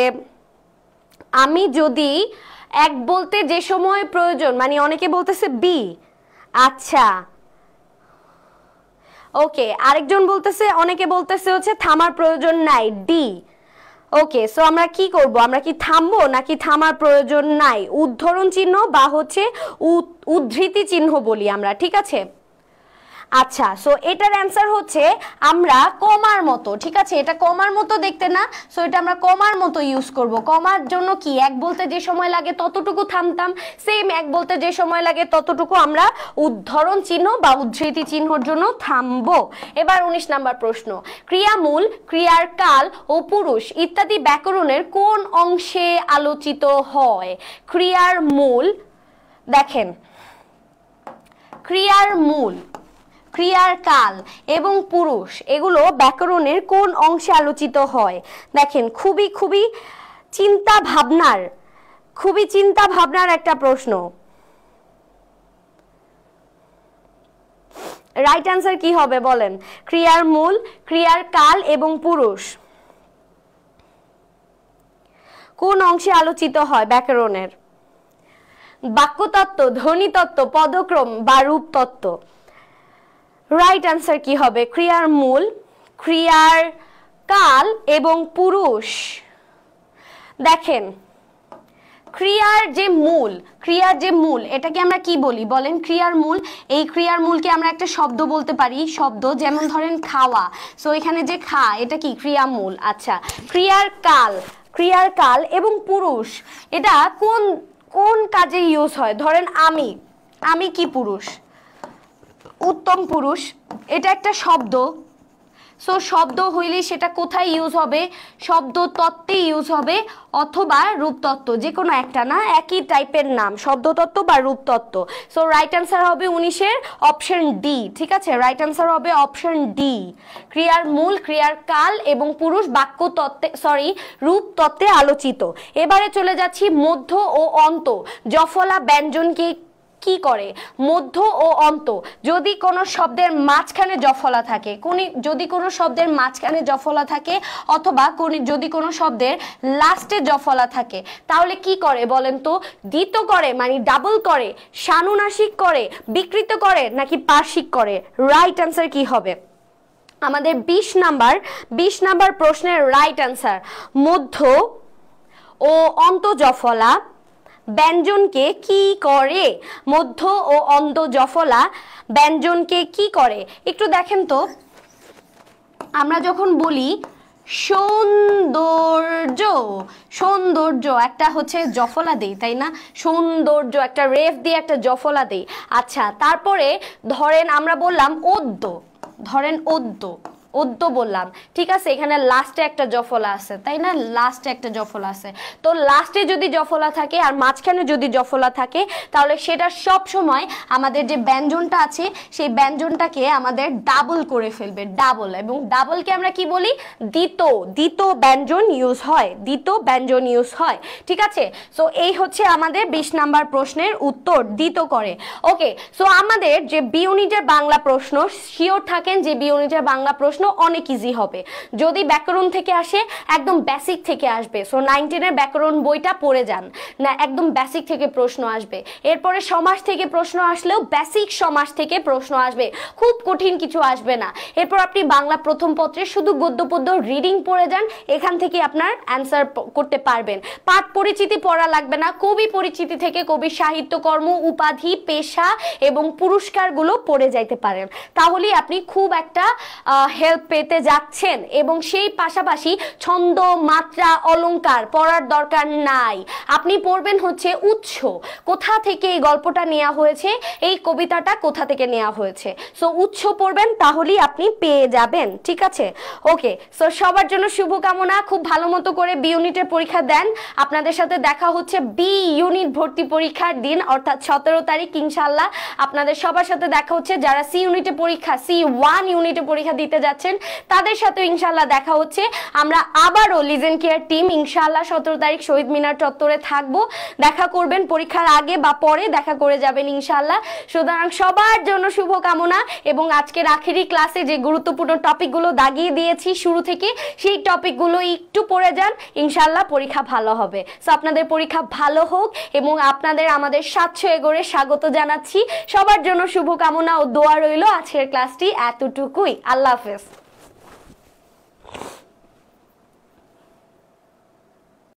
আমি যদি এক বলতে যে সময় প্রয়োজন, মানে অনেকে বলতেছে বি। আচ্ছা, ওকে, আরেকজন বলতেছে, অনেকে বলতেছে হচ্ছে থামার প্রয়োজন নাই, ডি। ওকে, সো আমরা কি করব? আমরা কি থামবো নাকি থামার প্রয়োজন নাই? উদ্ধরণ চিহ্ন বা হচ্ছে উদ্ধৃতি চিহ্ন বলি আমরা, ঠিক আছে। আচ্ছা, সো এটার অ্যান্সার হচ্ছে আমরা কমার মতো, ঠিক আছে, এটা কমার মতো দেখতে না, সো এটা আমরা কমার মতো ইউজ করব। কমার জন্য কি, এক বলতে যে সময় লাগে ততটুকু থামতাম, সেম এক বলতে যে সময় লাগে ততটুকু আমরা উদ্ধরণ চিহ্ন বা উদ্ধৃতি চিহ্নর জন্য থামবো। এবার 19 নাম্বার প্রশ্ন, ক্রিয়ামূল, ক্রিয়ার কাল ও পুরুষ ইত্যাদি ব্যাকরণের কোন অংশে আলোচিত হয়? ক্রিয়ার মূল, দেখেন, ক্রিয়ার মূল, ক্রিয়ার কাল এবং পুরুষ, এগুলো ব্যাকরণের কোন অংশে আলোচিত হয়? দেখেন, খুবই চিন্তা ভাবনার একটা প্রশ্ন। রাইট অ্যান্সার কি হবে বলেন? ক্রিয়ার মূল, ক্রিয়ার কাল এবং পুরুষ কোন অংশে আলোচিত হয় ব্যাকরণের? বাক্যতত্ত্ব, ধ্বনিতত্ত্ব, পদক্রম বা রূপতত্ত্ব। রাইট অ্যান্সার কি হবে? ক্রিয়ার মূল, ক্রিয়ার কাল এবং পুরুষ। দেখেন, ক্রিয়ার যে মূল এটাকে আমরা কি বলি বলেন? ক্রিয়ার মূল। এই ক্রিয়ার মূলকে আমরা একটা শব্দ বলতে পারি, শব্দ, যেমন ধরেন খাওয়া, সো এখানে যে খা, এটা কি ক্রিয়া মূল। আচ্ছা, ক্রিয়ার কাল এবং পুরুষ, এটা কোন কাজে ইউজ হয়? ধরেন আমি কি পুরুষ? উত্তম পুরুষ, এটা একটা শব্দ, সো শব্দ হইলে সেটা কোথায় ইউজ হবে? শব্দ তত্ত্বে ইউজ হবে অথবা রূপতত্ত্ব, যে কোনো একটা না, একই টাইপের নাম, শব্দতত্ত্ব বা রূপতত্ত্ব। সো রাইট অ্যান্সার হবে 19-এর অপশন ডি, ঠিক আছে, রাইট অ্যান্সার হবে অপশন ডি। ক্রিয়ার মূল, ক্রিয়ার কাল এবং পুরুষ রূপতত্ত্বে আলোচিত। এবারে চলে যাচ্ছি মধ্য ও অন্ত। জফলা ব্যঞ্জনকে কি করে? মধ্য ও অন্ত, যদি কোনো শব্দের মাঝখানে জফলা থাকে, অথবা যদি কোনো শব্দের লাস্টে জফলা থাকে, তাহলে কি করে বলেন তো? দ্বিত করে, মানে ডাবল করে, সানুনাসিক করে, বিকৃত করে, নাকি পার্শ্বিক করে? রাইট অ্যান্সার কি হবে? আমাদের 20 নাম্বার প্রশ্নের রাইট অ্যান্সার, মধ্য ও অন্ত জফলা ব্যঞ্জনকে কি করে? মধ্য ও অন্ত জফলা ব্যঞ্জনকে কি করে? একটু দেখেন তো, আমরা যখন বলি সৌন্দর্য একটা হচ্ছে জফলা দেই, তাই না? সৌন্দর্য একটা রেফ দিয়ে একটা জফলা দেই। আচ্ছা, তারপরে ধরেন আমরা বললাম অদ্য, অদ্য বললাম, ঠিক আছে। এখানে লাস্টে একটা জফলা আছে, তাই না? লাস্টে একটা জফলা আছে, তো লাস্টে যদি জফলা থাকে আর মাঝখানে যদি জফলা থাকে তাহলে সেটা সব সময় আমাদের যে ব্যঞ্জনটা আছে সেই ব্যঞ্জনটাকে আমাদের ডাবল করে ফেলবে, ডাবল। এবং ডাবলকে আমরা কি বলি? দ্বিত ব্যঞ্জন ইউজ হয়, দ্বিত ব্যঞ্জন ইউজ হয়, ঠিক আছে। সো এই হচ্ছে আমাদের 20 নাম্বার প্রশ্নের উত্তর, দ্বিত করে। ওকে, সো আমাদের যে বি ইউনিটের বাংলা প্রশ্ন, শিওর থাকেন যে বি ইউনিটের বাংলা প্রশ্ন অনেক ইজি হবে। যদি ব্যাকরণ থেকে আসে একদম বেসিক থেকে আসবে। সো 19-এর ব্যাকরণ বইটা পড়ে যান না, একদম বেসিক থেকে প্রশ্ন আসবে। এরপরে সমাস থেকে প্রশ্ন আসলেও বেসিক সমাস থেকে প্রশ্ন আসবে, খুব কঠিন কিছু আসবে না। এরপর আপনি বাংলা প্রথম পত্রে শুধু গদ্য পদ্য রিডিং পড়ে যান, এখান থেকে আপনার অ্যান্সার করতে পারবেন। পাঠ পরিচিতি পড়া লাগবে না, কবি পরিচিতি থেকে কবির সাহিত্যকর্ম, উপাধি, পেশা এবং পুরস্কারগুলো পড়ে যাইতে পারেন। তাহলেই আপনি খুব একটা হেল্প পেতে যাচ্ছেন। এবং সেই পাশাপাশি ছন্দ, মাত্রা, অলংকার পড়ার দরকার নাই। আপনি পড়বেন হচ্ছে উৎস, কোথা থেকে এই গল্পটা নেওয়া হয়েছে, এই কবিতাটা কোথা থেকে নেওয়া হয়েছে। সো উৎস পড়বেন, তাহলেই আপনি পেয়ে যাবেন, ঠিক আছে। ওকে, সো সবার জন্য শুভকামনা, খুব ভালো মতো করে বি ইউনিটের পরীক্ষা দেন। আপনাদের সাথে দেখা হচ্ছে বি ইউনিট ভর্তি পরীক্ষার দিন, অর্থাৎ 17 তারিখ ইনশাল্লাহ। আপনাদের সবার সাথে দেখা হচ্ছে যারা সি ইউনিটে পরীক্ষা, C1 ইউনিটে পরীক্ষা দিতে যাচ্ছেন তাদের সাথে ইনশাল্লাহ দেখা হচ্ছে। আমরা আবারও লিজেন কেয়ার টিম ইনশাল্লাহ 17 তারিখ শহীদ মিনার চত্বরে থাকবো। দেখা করবেন, পরীক্ষার আগে বা পরে দেখা করে যাবেন ইনশাল্লাহ। সুতরাং সবার জন্য শুভকামনা। এবং আজকের আখেরি ক্লাসে যে গুরুত্বপূর্ণ টপিকগুলো দাগিয়ে দিয়েছি শুরু থেকে, সেই টপিকগুলো একটু পড়ে যান, ইনশাল্লাহ পরীক্ষা ভালো হবে। সো আপনাদের পরীক্ষা ভালো হোক এবং আপনাদের আমাদের 700 এগোরে স্বাগত জানাচ্ছি। সবার জন্য শুভকামনা ও দোয়া রইল। আজকের ক্লাসটি এতটুকুই। আল্লাহ হাফেজ।